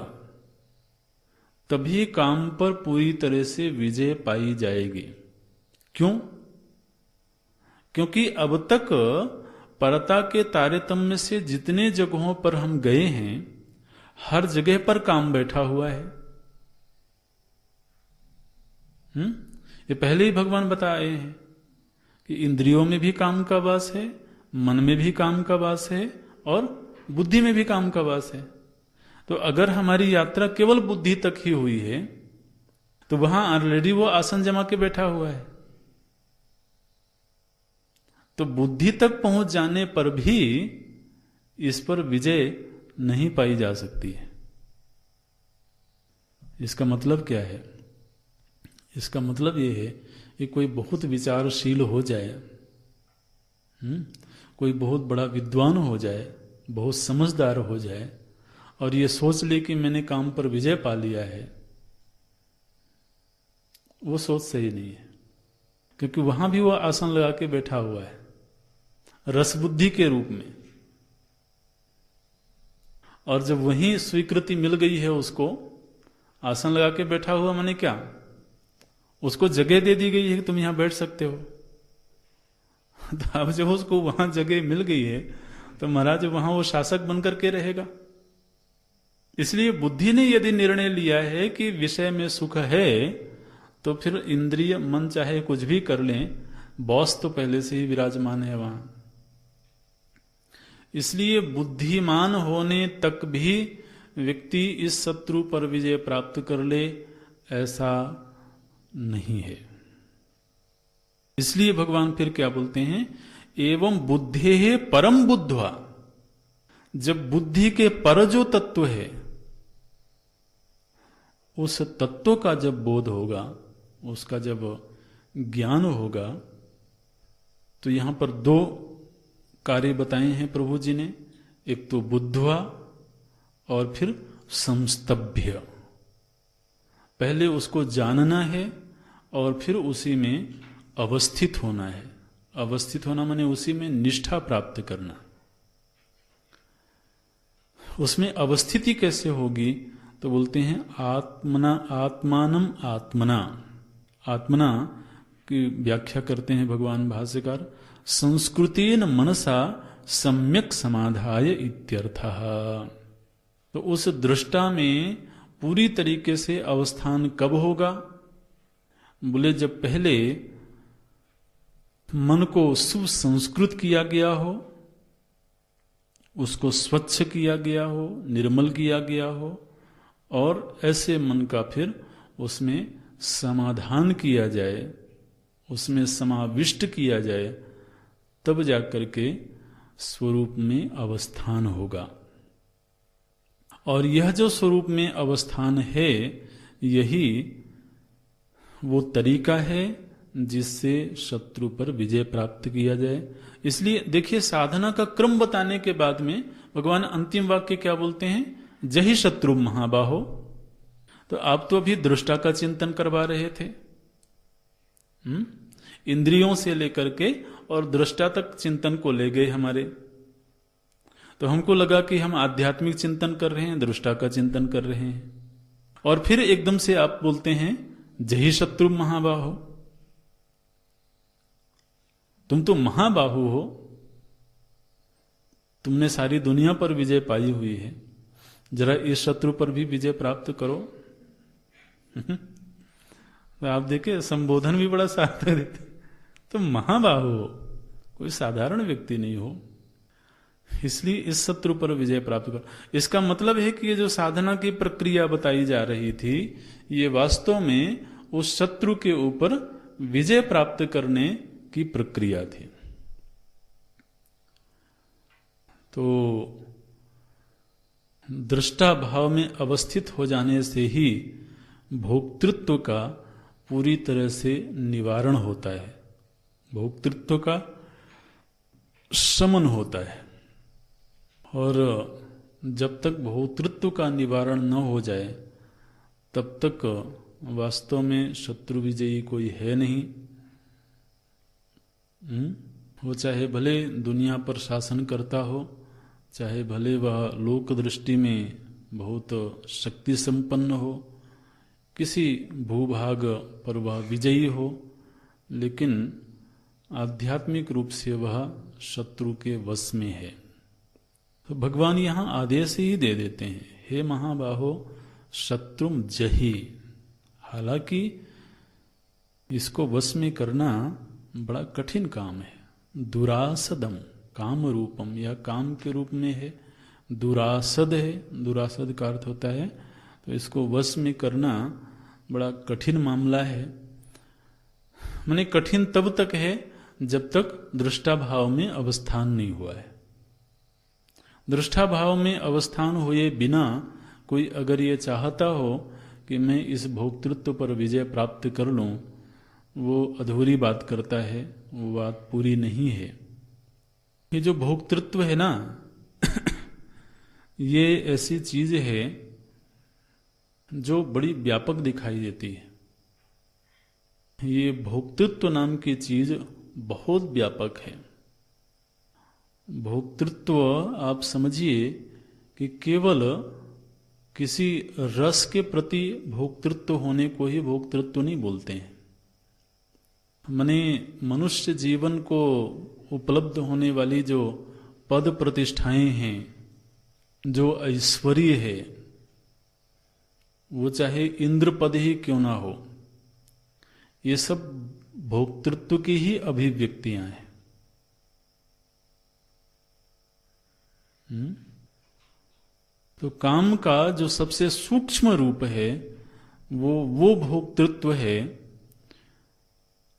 तभी काम पर पूरी तरह से विजय पाई जाएगी। क्यों? क्योंकि अब तक परता के तारतम्य से जितने जगहों पर हम गए हैं, हर जगह पर काम बैठा हुआ है। ये पहले ही भगवान बताए हैं कि इंद्रियों में भी काम का वास है, मन में भी काम का वास है और बुद्धि में भी काम का वास है। तो अगर हमारी यात्रा केवल बुद्धि तक ही हुई है, तो वहां ऑलरेडी वो आसन जमा के बैठा हुआ है। तो बुद्धि तक पहुंच जाने पर भी इस पर विजय नहीं पाई जा सकती है। इसका मतलब क्या है? इसका मतलब यह है कि कोई बहुत विचारशील हो जाए, कोई बहुत बड़ा विद्वान हो जाए, बहुत समझदार हो जाए और ये सोच ले कि मैंने काम पर विजय पा लिया है, वो सोच सही नहीं है। क्योंकि वहां भी वो आसन लगा के बैठा हुआ है रसबुद्धि के रूप में, और जब वहीं स्वीकृति मिल गई है उसको, आसन लगा के बैठा हुआ माने क्या? उसको जगह दे दी गई है कि तुम यहां बैठ सकते हो। तो अब जब उसको वहां जगह मिल गई है तो महाराज वहां वो शासक बनकर के रहेगा। इसलिए बुद्धि ने यदि निर्णय लिया है कि विषय में सुख है, तो फिर इंद्रिय मन चाहे कुछ भी कर लें, बॉस तो पहले से ही विराजमान है वहां। इसलिए बुद्धिमान होने तक भी व्यक्ति इस शत्रु पर विजय प्राप्त कर ले, ऐसा नहीं है। इसलिए भगवान फिर क्या बोलते हैं? एवं बुद्धे परम बुद्धवा। जब बुद्धि के पर जो तत्व है, उस तत्व का जब बोध होगा, उसका जब ज्ञान होगा, तो यहां पर दो कार्य बताए हैं प्रभु जी ने। एक तो बुद्धवा और फिर संस्तभ्य। पहले उसको जानना है और फिर उसी में अवस्थित होना है। अवस्थित होना माने उसी में निष्ठा प्राप्त करना। उसमें अवस्थिति कैसे होगी? तो बोलते हैं आत्मना आत्मानम आत्मना। आत्मना की व्याख्या करते हैं भगवान भाष्यकार, संस्कृतेन मनसा सम्यक समाधाय इत्यर्थः। तो उस दृष्टा में पूरी तरीके से अवस्थान कब होगा? बोले जब पहले मन को सुसंस्कृत किया गया हो, उसको स्वच्छ किया गया हो, निर्मल किया गया हो, और ऐसे मन का फिर उसमें समाधान किया जाए, उसमें समाविष्ट किया जाए, तब जाकर के स्वरूप में अवस्थान होगा। और यह जो स्वरूप में अवस्थान है, यही वो तरीका है जिससे शत्रु पर विजय प्राप्त किया जाए। इसलिए देखिए, साधना का क्रम बताने के बाद में भगवान अंतिम वाक्य क्या बोलते हैं? जहि शत्रु महाबाहो। तो आप तो अभी दृष्टा का चिंतन करवा रहे थे, इंद्रियों से लेकर के और दृष्टा तक चिंतन को ले गए हमारे। तो हमको लगा कि हम आध्यात्मिक चिंतन कर रहे हैं, दृष्टा का चिंतन कर रहे हैं, और फिर एकदम से आप बोलते हैं जहि शत्रु महाबाहो। तुम तो महाबाहु हो, तुमने सारी दुनिया पर विजय पाई हुई है, जरा इस शत्रु पर भी विजय प्राप्त करो। तो आप देखे संबोधन भी बड़ा सार्थक देते। तुम महाबाहु हो, कोई साधारण व्यक्ति नहीं हो। इसलिए इस शत्रु पर विजय प्राप्त कर। इसका मतलब है कि ये जो साधना की प्रक्रिया बताई जा रही थी, ये वास्तव में उस शत्रु के ऊपर विजय प्राप्त करने की प्रक्रिया थी। तो दृष्टा भाव में अवस्थित हो जाने से ही भोक्तृत्व का पूरी तरह से निवारण होता है, भोक्तृत्व का शमन होता है। और जब तक भोक्तृत्व का निवारण न हो जाए तब तक वास्तव में शत्रु विजयी कोई है नहीं। वो चाहे भले दुनिया पर शासन करता हो, चाहे भले वह लोक दृष्टि में बहुत शक्ति संपन्न हो, किसी भूभाग पर वह विजयी हो, लेकिन आध्यात्मिक रूप से वह शत्रु के वश में है। तो भगवान यहां आदेश ही दे देते हैं, हे महाबाहो शत्रुम जही। हालांकि इसको वश में करना बड़ा कठिन काम है। दुरासदम काम रूपम, या काम के रूप में है, दुरासद है, दुरासद का अर्थ होता है। तो इसको वश में करना बड़ा कठिन मामला है। माने कठिन तब तक है जब तक दृष्टा भाव में अवस्थान नहीं हुआ है। दृष्टा भाव में अवस्थान हुए बिना कोई अगर ये चाहता हो कि मैं इस भोक्तृत्व पर विजय प्राप्त कर लूं, वो अधूरी बात करता है, वो बात पूरी नहीं है। ये जो भोक्तृत्व है ना ये ऐसी चीज है जो बड़ी व्यापक दिखाई देती है। ये भोक्तृत्व नाम की चीज बहुत व्यापक है। भोक्तृत्व आप समझिए कि केवल किसी रस के प्रति भोक्तृत्व होने को ही भोक्तृत्व नहीं बोलते हैं। माने मनुष्य जीवन को उपलब्ध होने वाली जो पद प्रतिष्ठाएं हैं, जो ऐश्वर्य है, वो चाहे इंद्र पद ही क्यों ना हो, ये सब भोक्तृत्व की ही अभिव्यक्तियां हैं। तो काम का जो सबसे सूक्ष्म रूप है वो भोक्तृत्व है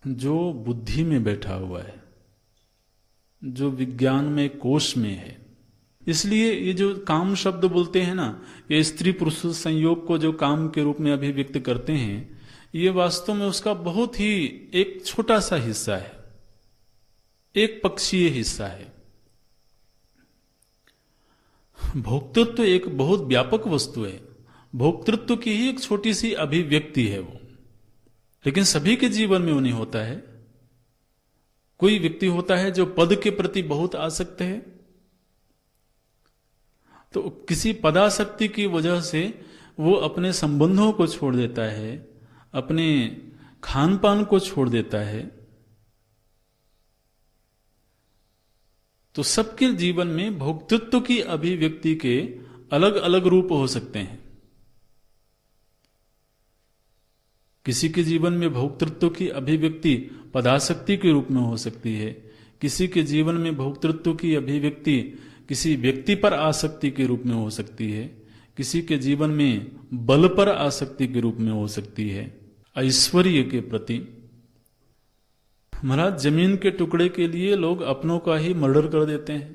जो बुद्धि में बैठा हुआ है, जो विज्ञान में कोश में है। इसलिए ये जो काम शब्द बोलते हैं ना, ये स्त्री पुरुष संयोग को जो काम के रूप में अभिव्यक्त करते हैं, ये वास्तव में उसका बहुत ही एक छोटा सा हिस्सा है, एक पक्षीय हिस्सा है। भोक्तृत्व एक बहुत व्यापक वस्तु है। भोक्तृत्व की ही एक छोटी सी अभिव्यक्ति है वो, लेकिन सभी के जीवन में वो नहीं होता है। कोई व्यक्ति होता है जो पद के प्रति बहुत आसक्त है, तो किसी पदासक्ति की वजह से वो अपने संबंधों को छोड़ देता है, अपने खान पान को छोड़ देता है। तो सबके जीवन में भोक्तृत्व की अभिव्यक्ति के अलग अलग रूप हो सकते हैं। किसी के जीवन में भोक्तृत्व की अभिव्यक्ति पदासक्ति के रूप में हो सकती है, किसी के जीवन में भोक्तृत्व की अभिव्यक्ति किसी व्यक्ति पर आसक्ति के रूप में हो सकती है, किसी के जीवन में बल पर आसक्ति के रूप में हो सकती है, ऐश्वर्य के प्रति। महाराज जमीन के टुकड़े के लिए लोग अपनों का ही मर्डर कर देते हैं।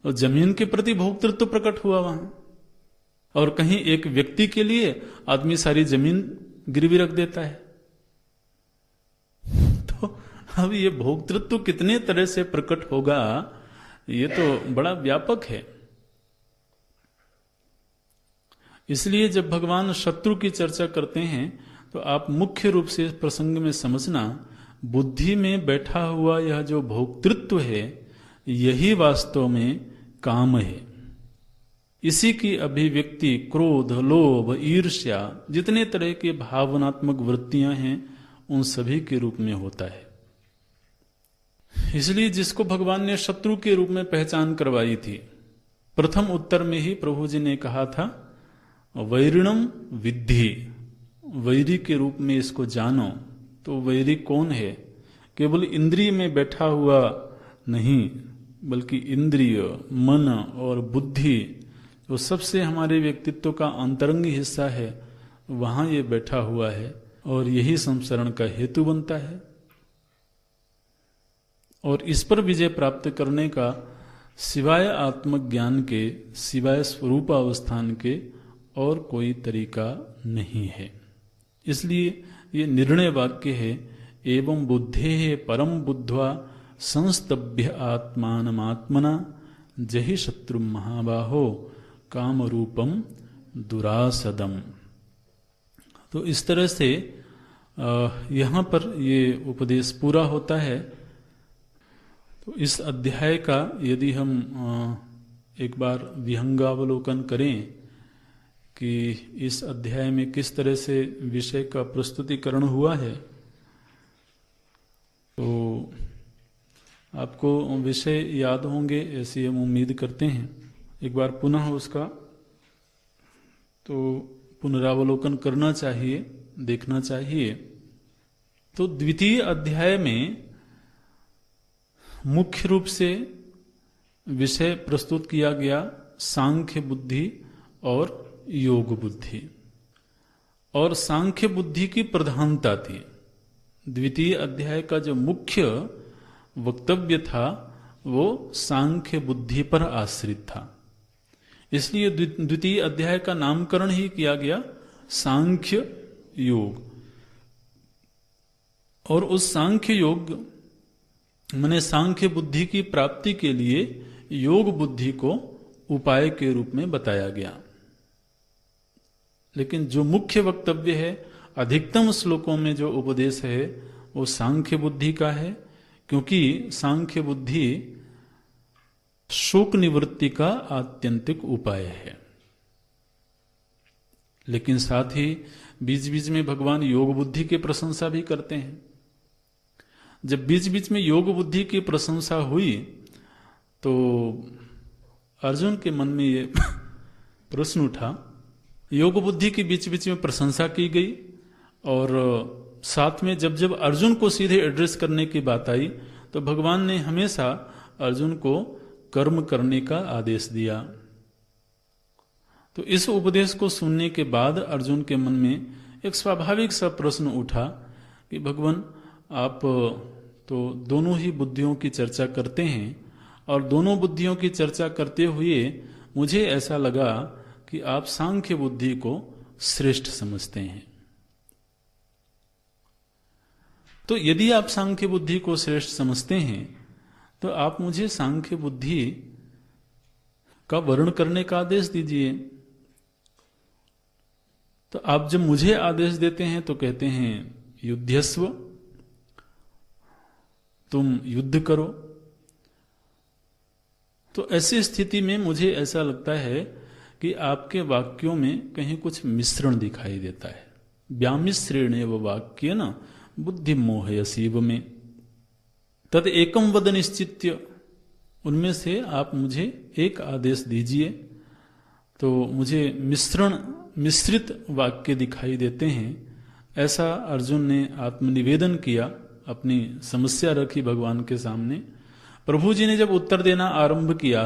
और जमीन के प्रति भोक्तृत्व प्रकट हुआ वहां। और कहीं एक व्यक्ति के लिए आदमी सारी जमीन गिरवी रख देता है। तो अब ये भोक्तृत्व कितने तरह से प्रकट होगा, ये तो बड़ा व्यापक है। इसलिए जब भगवान शत्रु की चर्चा करते हैं तो आप मुख्य रूप से इस प्रसंग में समझना, बुद्धि में बैठा हुआ यह जो भोक्तृत्व है, यही वास्तव में काम है। इसी की अभिव्यक्ति क्रोध, लोभ, ईर्ष्या, जितने तरह के भावनात्मक वृत्तियां हैं, उन सभी के रूप में होता है। इसलिए जिसको भगवान ने शत्रु के रूप में पहचान करवाई थी, प्रथम उत्तर में ही प्रभु जी ने कहा था, वैरिणम विद्धि, वैरी के रूप में इसको जानो। तो वैरी कौन है? केवल इंद्रिय में बैठा हुआ नहीं, बल्कि इंद्रिय, मन और बुद्धि वो सबसे हमारे व्यक्तित्व का अंतरंगी हिस्सा है, वहां ये बैठा हुआ है और यही संसरण का हेतु बनता है। और इस पर विजय प्राप्त करने का सिवाय आत्मज्ञान के, सिवाय स्वरूपावस्थान के और कोई तरीका नहीं है। इसलिए ये निर्णय वाक्य है, एवं बुद्धे परम बुद्ध्वा संस्तभ्य आत्मानमात्मना जहि शत्रु महाबाहो काम रूपम दुरासदम। तो इस तरह से यहाँ पर ये उपदेश पूरा होता है। तो इस अध्याय का यदि हम एक बार विहंगावलोकन करें कि इस अध्याय में किस तरह से विषय का प्रस्तुतिकरण हुआ है, तो आपको विषय याद होंगे ऐसी हम उम्मीद करते हैं। एक बार पुनः उसका तो पुनरावलोकन करना चाहिए, देखना चाहिए। तो द्वितीय अध्याय में मुख्य रूप से विषय प्रस्तुत किया गया सांख्य बुद्धि और योग बुद्धि, और सांख्य बुद्धि की प्रधानता थी। द्वितीय अध्याय का जो मुख्य वक्तव्य था वो सांख्य बुद्धि पर आश्रित था, इसलिए द्वितीय अध्याय का नामकरण ही किया गया सांख्य योग। और उस सांख्य योग माने सांख्य बुद्धि की प्राप्ति के लिए योग बुद्धि को उपाय के रूप में बताया गया। लेकिन जो मुख्य वक्तव्य है, अधिकतम श्लोकों में जो उपदेश है वो सांख्य बुद्धि का है, क्योंकि सांख्य बुद्धि शोक निवृत्ति का आत्यंतिक उपाय है। लेकिन साथ ही बीच बीच में भगवान योग बुद्धि की प्रशंसा भी करते हैं। जब बीच बीच में योग बुद्धि की प्रशंसा हुई तो अर्जुन के मन में ये प्रश्न उठा, योग बुद्धि की बीच बीच में प्रशंसा की गई और साथ में जब जब अर्जुन को सीधे एड्रेस करने की बात आई तो भगवान ने हमेशा अर्जुन को कर्म करने का आदेश दिया। तो इस उपदेश को सुनने के बाद अर्जुन के मन में एक स्वाभाविक सा प्रश्न उठा कि भगवान आप तो दोनों ही बुद्धियों की चर्चा करते हैं और दोनों बुद्धियों की चर्चा करते हुए मुझे ऐसा लगा कि आप सांख्य बुद्धि को श्रेष्ठ समझते हैं। तो यदि आप सांख्य बुद्धि को श्रेष्ठ समझते हैं तो आप मुझे सांख्य बुद्धि का वर्णन करने का आदेश दीजिए। तो आप जब मुझे आदेश देते हैं तो कहते हैं युध्यस्व, तुम युद्ध करो। तो ऐसी स्थिति में मुझे ऐसा लगता है कि आपके वाक्यों में कहीं कुछ मिश्रण दिखाई देता है। व्यामिश्रेणेव वाक्य न बुद्धि मोहयसीव में तद एकम वद निश्चित्य, उनमें से आप मुझे एक आदेश दीजिए। तो मुझे मिश्रित वाक्य दिखाई देते हैं। ऐसा अर्जुन ने आत्मनिवेदन किया, अपनी समस्या रखी भगवान के सामने। प्रभु जी ने जब उत्तर देना आरंभ किया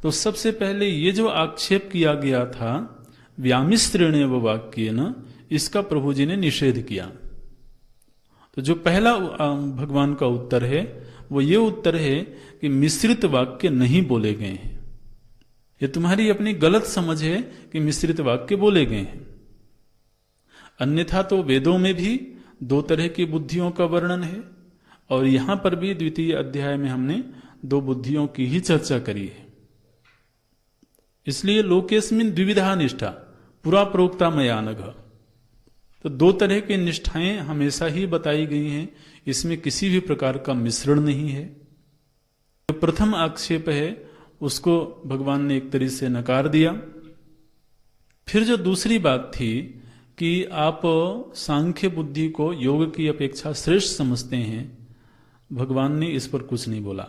तो सबसे पहले ये जो आक्षेप किया गया था व्यामिश्रेणेव वाक्येन, इसका प्रभु जी ने निषेध किया। तो जो पहला भगवान का उत्तर है वो ये उत्तर है कि मिश्रित वाक्य नहीं बोले गए हैं। ये तुम्हारी अपनी गलत समझ है कि मिश्रित वाक्य बोले गए हैं। अन्यथा तो वेदों में भी दो तरह की बुद्धियों का वर्णन है और यहां पर भी द्वितीय अध्याय में हमने दो बुद्धियों की ही चर्चा करी है। इसलिए लोकेस्मिन द्विविधा निष्ठा पुरा प्रोक्ता मयानघ। तो दो तरह की निष्ठाएं हमेशा ही बताई गई हैं, इसमें किसी भी प्रकार का मिश्रण नहीं है। जो प्रथम आक्षेप है उसको भगवान ने एक तरह से नकार दिया। फिर जो दूसरी बात थी कि आप सांख्य बुद्धि को योग की अपेक्षा श्रेष्ठ समझते हैं, भगवान ने इस पर कुछ नहीं बोला।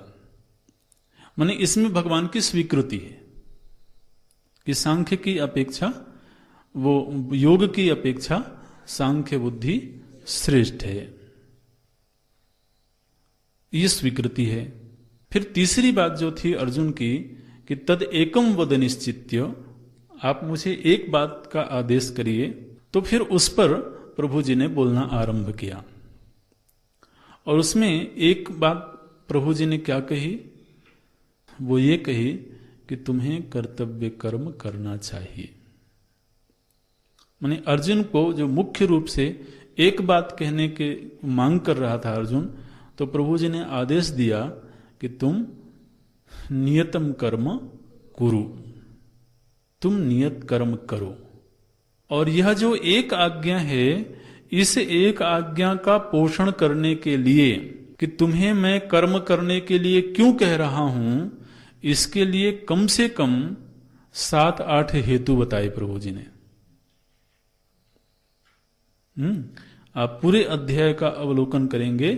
माने इसमें भगवान की स्वीकृति है कि सांख्य की अपेक्षा, वो योग की अपेक्षा सांख्य बुद्धि श्रेष्ठ है, ये स्वीकृति है। फिर तीसरी बात जो थी अर्जुन की कि तद एकम वद निश्चित्य, आप मुझे एक बात का आदेश करिए। तो फिर उस पर प्रभु जी ने बोलना आरंभ किया, और उसमें एक बात प्रभु जी ने क्या कही, वो ये कही कि तुम्हें कर्तव्य कर्म करना चाहिए। माने अर्जुन को जो मुख्य रूप से एक बात कहने के मांग कर रहा था अर्जुन, तो प्रभु जी ने आदेश दिया कि तुम नियतम कर्म कुरु, तुम नियत कर्म करो। और यह जो एक आज्ञा है, इस एक आज्ञा का पोषण करने के लिए कि तुम्हें मैं कर्म करने के लिए क्यों कह रहा हूं, इसके लिए कम से कम 7-8 हेतु बताए प्रभु जी ने। आप पूरे अध्याय का अवलोकन करेंगे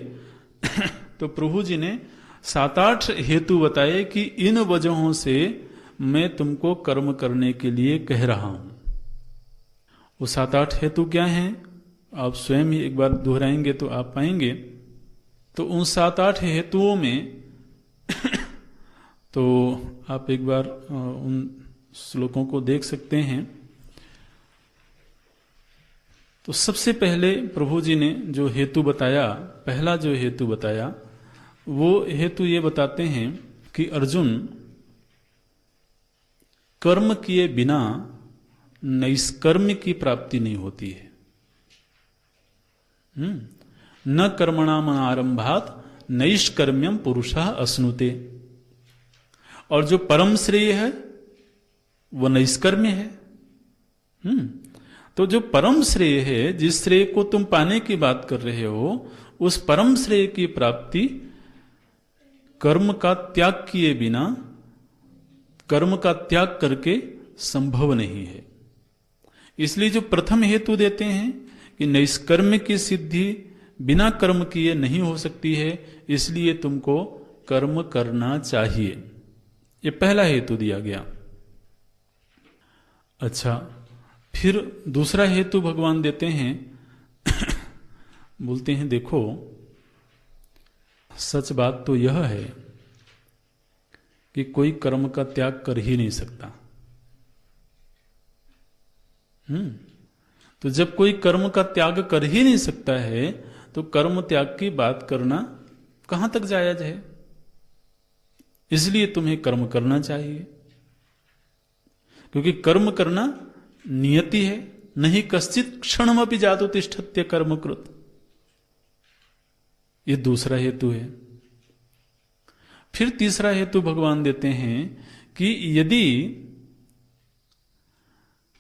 तो प्रभु जी ने 7-8 हेतु बताए कि इन वजहों से मैं तुमको कर्म करने के लिए कह रहा हूं। वो 7-8 हेतु क्या हैं, आप स्वयं ही एक बार दोहराएंगे तो आप पाएंगे। तो उन 7-8 हेतुओं में तो आप एक बार उन श्लोकों को देख सकते हैं। तो सबसे पहले प्रभु जी ने जो हेतु बताया, पहला जो हेतु बताया, वो हेतु ये बताते हैं कि अर्जुन, कर्म किए बिना नैष्कर्म्य की प्राप्ति नहीं होती है। न कर्मणाम आरंभात नैष्कर्म्यम पुरुषः अश्नुते। और जो परम श्रेय है वो नैष्कर्म्य है। तो जो परम श्रेय है, जिस श्रेय को तुम पाने की बात कर रहे हो, उस परम श्रेय की प्राप्ति कर्म का त्याग किए बिना, कर्म का त्याग करके संभव नहीं है। इसलिए जो प्रथम हेतु देते हैं कि नैष्कर्म्य की सिद्धि बिना कर्म किए नहीं हो सकती है, इसलिए तुमको कर्म करना चाहिए, ये पहला हेतु दिया गया। अच्छा, फिर दूसरा हेतु भगवान देते हैं बोलते हैं देखो, सच बात तो यह है कि कोई कर्म का त्याग कर ही नहीं सकता। तो जब कोई कर्म का त्याग कर ही नहीं सकता है, तो कर्म त्याग की बात करना कहां तक जायज है। इसलिए तुम्हें कर्म करना चाहिए, क्योंकि कर्म करना नियति है। नहीं कश्चित क्षणमपि जातु तिष्ठत्य कर्मकृत, ये दूसरा हेतु है। फिर तीसरा हेतु भगवान देते हैं कि यदि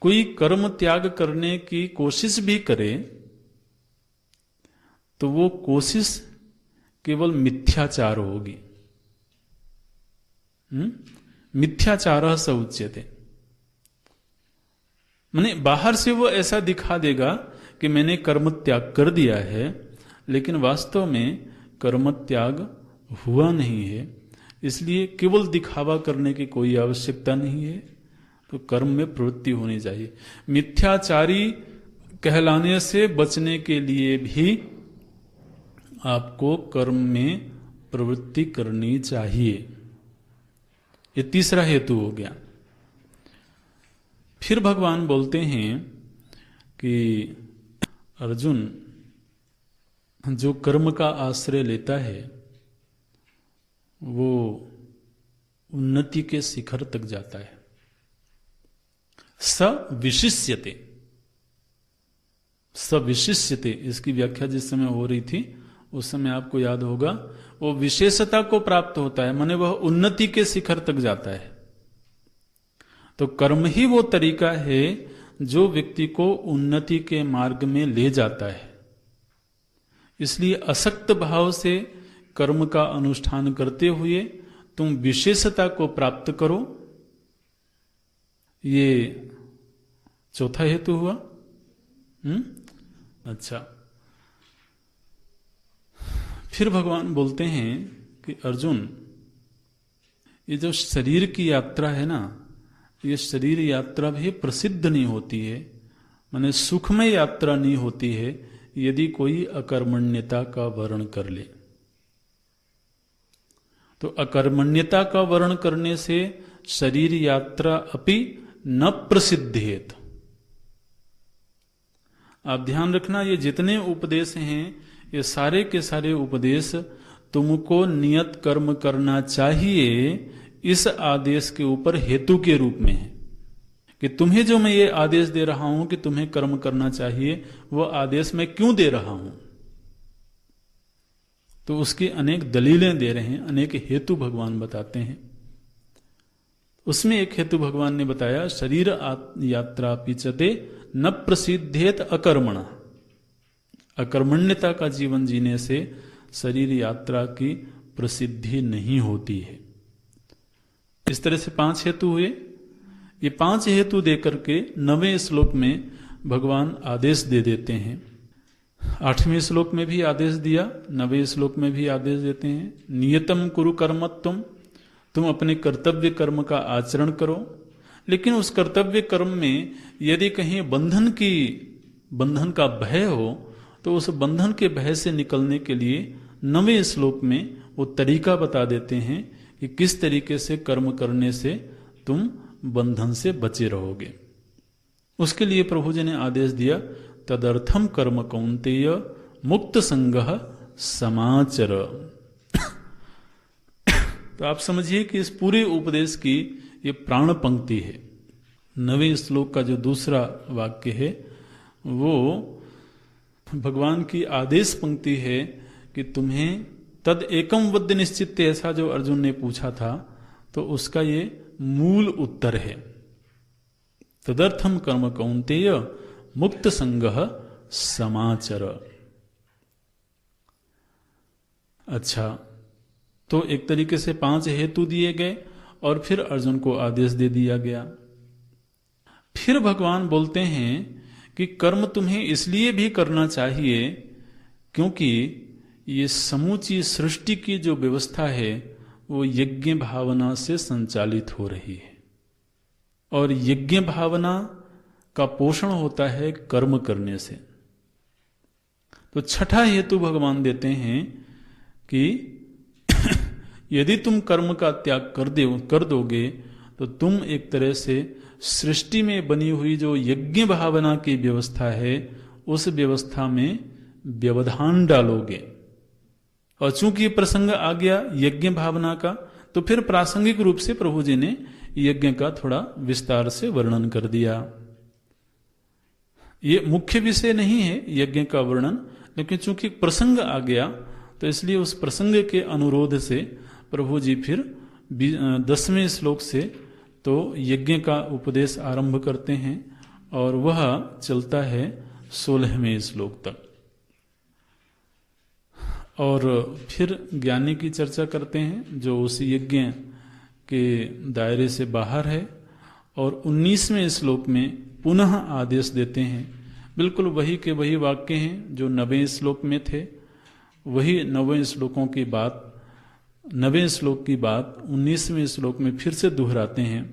कोई कर्म त्याग करने की कोशिश भी करे, तो वो कोशिश केवल मिथ्याचार होगी। मिथ्याचार स उच्यते, माने बाहर से वो ऐसा दिखा देगा कि मैंने कर्म त्याग कर दिया है, लेकिन वास्तव में कर्म त्याग हुआ नहीं है। इसलिए केवल दिखावा करने की कोई आवश्यकता नहीं है, तो कर्म में प्रवृत्ति होनी चाहिए। मिथ्याचारी कहलाने से बचने के लिए भी आपको कर्म में प्रवृत्ति करनी चाहिए। ये तीसरा हेतु हो गया। फिर भगवान बोलते हैं कि अर्जुन, जो कर्म का आश्रय लेता है वो उन्नति के शिखर तक जाता है। सविशिष्यते, सविशिष्यते, इसकी व्याख्या जिस समय हो रही थी उस समय आपको याद होगा, वो विशेषता को प्राप्त होता है, माने वह उन्नति के शिखर तक जाता है। तो कर्म ही वो तरीका है जो व्यक्ति को उन्नति के मार्ग में ले जाता है। इसलिए असक्त भाव से कर्म का अनुष्ठान करते हुए तुम विशेषता को प्राप्त करो, ये चौथा हेतु हुआ। अच्छा, फिर भगवान बोलते हैं कि अर्जुन, ये जो शरीर की यात्रा है ना, ये शरीर यात्रा भी प्रसिद्ध नहीं होती है, माने सुखमय यात्रा नहीं होती है यदि कोई अकर्मण्यता का वर्ण कर ले। तो अकर्मण्यता का वर्ण करने से शरीर यात्रा अपि न प्रसिद्धेत। आप ध्यान रखना, ये जितने उपदेश हैं ये सारे के सारे उपदेश तुमको नियत कर्म करना चाहिए इस आदेश के ऊपर हेतु के रूप में है कि तुम्हें जो मैं ये आदेश दे रहा हूं कि तुम्हें कर्म करना चाहिए, वो आदेश मैं क्यों दे रहा हूं। तो उसकी अनेक दलीलें दे रहे हैं, अनेक हेतु भगवान बताते हैं। उसमें एक हेतु भगवान ने बताया, शरीर यात्रा पिचते न प्रसिद्धेत अकर्मण। अकर्मण्यता का जीवन जीने से शरीर यात्रा की प्रसिद्धि नहीं होती है। इस तरह से 5 हेतु हुए। ये 5 हेतु देकर के 9वें श्लोक में भगवान आदेश दे देते हैं। 8वें श्लोक में भी आदेश दिया, 9वें श्लोक में भी आदेश देते हैं। नियतम कुरु कर्मत्वम, तुम अपने कर्तव्य कर्म का आचरण करो। लेकिन उस कर्तव्य कर्म में यदि कहीं बंधन का भय हो तो उस बंधन के भय से निकलने के लिए 9वें श्लोक में वो तरीका बता देते हैं कि किस तरीके से कर्म करने से तुम बंधन से बचे रहोगे। उसके लिए प्रभु जी ने आदेश दिया, तदर्थम कर्म कौन्तेय मुक्त संगः समाचर। तो आप समझिए कि इस पूरे उपदेश की ये प्राण पंक्ति है। 9वें श्लोक का जो दूसरा वाक्य है वो भगवान की आदेश पंक्ति है कि तुम्हें तद एकम वद्य निश्चित, ऐसा जो अर्जुन ने पूछा था, तो उसका ये मूल उत्तर है। तदर्थम कर्म कौन्तेय मुक्त संगः समाचर। अच्छा, तो एक तरीके से 5 हेतु दिए गए और फिर अर्जुन को आदेश दे दिया गया। फिर भगवान बोलते हैं कि कर्म तुम्हें इसलिए भी करना चाहिए क्योंकि ये समूची सृष्टि की जो व्यवस्था है वो यज्ञ भावना से संचालित हो रही है, और यज्ञ भावना का पोषण होता है कर्म करने से। तो 6ठा हेतु भगवान देते हैं कि यदि तुम कर्म का त्याग कर दोगे तो तुम एक तरह से सृष्टि में बनी हुई जो यज्ञ भावना की व्यवस्था है उस व्यवस्था में व्यवधान डालोगे। और चूंकि प्रसंग आ गया यज्ञ भावना का, तो फिर प्रासंगिक रूप से प्रभु जी ने यज्ञ का थोड़ा विस्तार से वर्णन कर दिया। ये मुख्य विषय नहीं है यज्ञ का वर्णन, लेकिन चूंकि प्रसंग आ गया तो इसलिए उस प्रसंग के अनुरोध से प्रभु जी फिर 10वें श्लोक से तो यज्ञ का उपदेश आरंभ करते हैं और वह चलता है 16वें श्लोक तक। और फिर ज्ञानी की चर्चा करते हैं जो उस यज्ञ के दायरे से बाहर है, और 19वें श्लोक में पुनः आदेश देते हैं। बिल्कुल वही के वही वाक्य हैं जो 9वें श्लोक में थे, वही 9वें श्लोकों की बात, 9वें श्लोक की बात 19वें श्लोक में फिर से दोहराते हैं।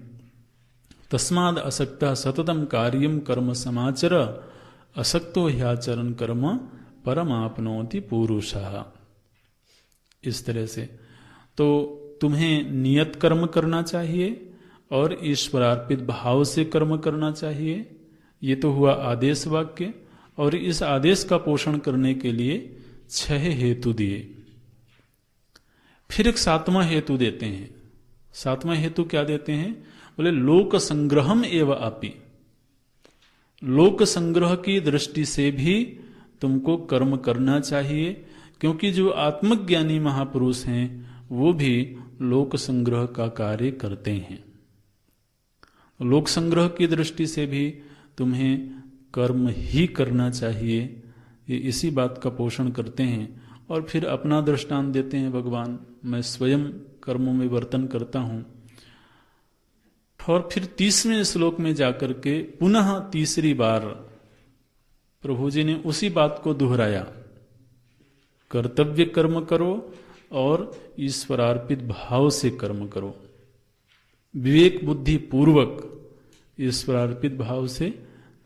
तस्माद असक्तः सततम कार्यम कर्म समाचर, असक्तो ह्याचरण कर्म परमाप्नोति पुरुषः। इस तरह से तो तुम्हें नियत कर्म करना चाहिए और ईश्वरार्पित भाव से कर्म करना चाहिए। ये तो हुआ आदेश वाक्य, और इस आदेश का पोषण करने के लिए 6 हेतु दिए। फिर एक 7वां हेतु देते हैं। 7वां हेतु क्या देते हैं? बोले लोक संग्रहम एवं अपि, लोक संग्रह की दृष्टि से भी तुमको कर्म करना चाहिए, क्योंकि जो आत्मज्ञानी महापुरुष हैं वो भी लोक संग्रह का कार्य करते हैं। लोक संग्रह की दृष्टि से भी तुम्हें कर्म ही करना चाहिए, ये इसी बात का पोषण करते हैं। और फिर अपना दृष्टांत देते हैं भगवान, मैं स्वयं कर्मों में वर्तन करता हूं। और फिर 30वें श्लोक में जाकर के पुनः तीसरी बार प्रभु जी ने उसी बात को दोहराया, कर्तव्य कर्म करो और ईश्वरार्पित भाव से कर्म करो, विवेक बुद्धि पूर्वक ईश्वरार्पित भाव से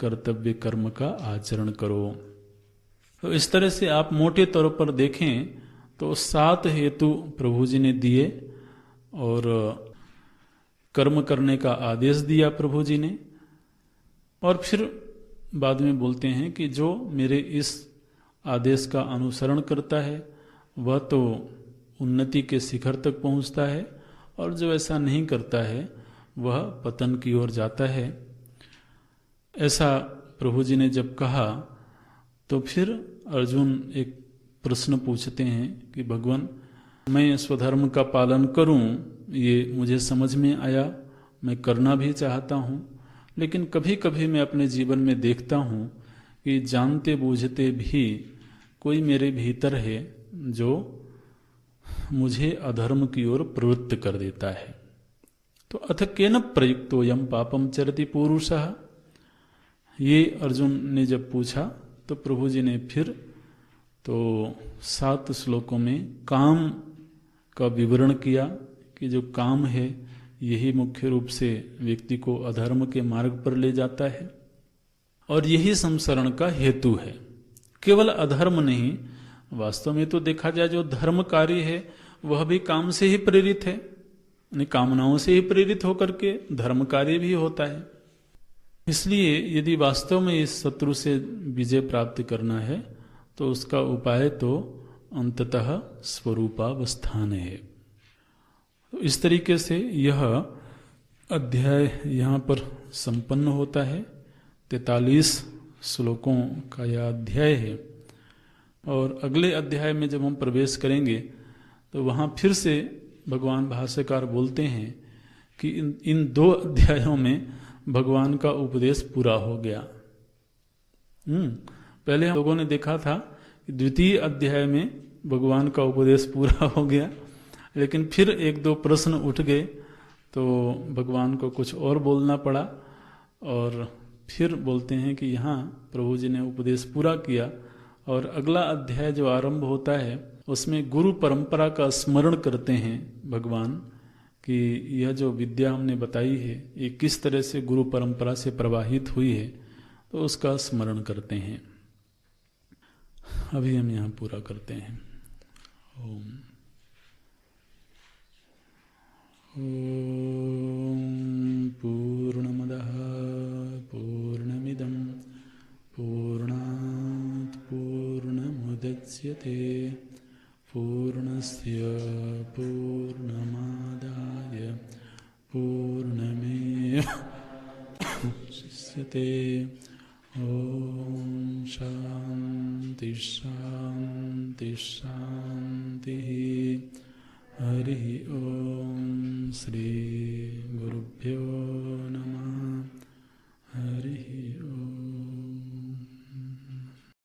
कर्तव्य कर्म का आचरण करो। तो इस तरह से आप मोटे तौर पर देखें तो 7 हेतु प्रभु जी ने दिए और कर्म करने का आदेश दिया प्रभु जी ने। और फिर बाद में बोलते हैं कि जो मेरे इस आदेश का अनुसरण करता है वह तो उन्नति के शिखर तक पहुंचता है, और जो ऐसा नहीं करता है वह पतन की ओर जाता है। ऐसा प्रभु जी ने जब कहा तो फिर अर्जुन एक प्रश्न पूछते हैं कि भगवान, मैं स्वधर्म का पालन करूं ये मुझे समझ में आया, मैं करना भी चाहता हूं, लेकिन कभी कभी मैं अपने जीवन में देखता हूं कि जानते बूझते भी कोई मेरे भीतर है जो मुझे अधर्म की ओर प्रवृत्त कर देता है। तो अथ केन प्रयुक्तो यम पापम चरति पुरुषः, ये अर्जुन ने जब पूछा तो प्रभु जी ने फिर तो 7 श्लोकों में काम का विवरण किया कि जो काम है यही मुख्य रूप से व्यक्ति को अधर्म के मार्ग पर ले जाता है, और यही संसरण का हेतु है। केवल अधर्म नहीं, वास्तव में तो देखा जाए जो धर्म कार्य है वह भी काम से ही प्रेरित है, यानी कामनाओं से ही प्रेरित होकर के धर्म कार्य भी होता है। इसलिए यदि वास्तव में इस शत्रु से विजय प्राप्त करना है तो उसका उपाय तो अंततः स्वरूपावस्थान है। तो इस तरीके से यह अध्याय यहाँ पर संपन्न होता है। 43 श्लोकों का यह अध्याय है, और अगले अध्याय में जब हम प्रवेश करेंगे तो वहाँ फिर से भगवान भाष्यकार बोलते हैं कि इन 2 अध्यायों में भगवान का उपदेश पूरा हो गया। पहले हम लोगों ने देखा था कि द्वितीय अध्याय में भगवान का उपदेश पूरा हो गया, लेकिन फिर 1-2 प्रश्न उठ गए तो भगवान को कुछ और बोलना पड़ा, और फिर बोलते हैं कि यहाँ प्रभु जी ने उपदेश पूरा किया, और अगला अध्याय जो आरंभ होता है उसमें गुरु परंपरा का स्मरण करते हैं भगवान कि यह जो विद्या हमने बताई है ये किस तरह से गुरु परंपरा से प्रवाहित हुई है, तो उसका स्मरण करते हैं। अभी हम यहाँ पूरा करते हैं। ओम पूर्णमदः पूर्णमिदं पूर्णात् पूर्णमुदच्यते पूर्णस्य पूर्णमादाय पूर्णमेवावशिष्यते। ॐ शान्ति शान्ति शान्तिः। हरिः ॐ श्री गुरुभ्यो नमः।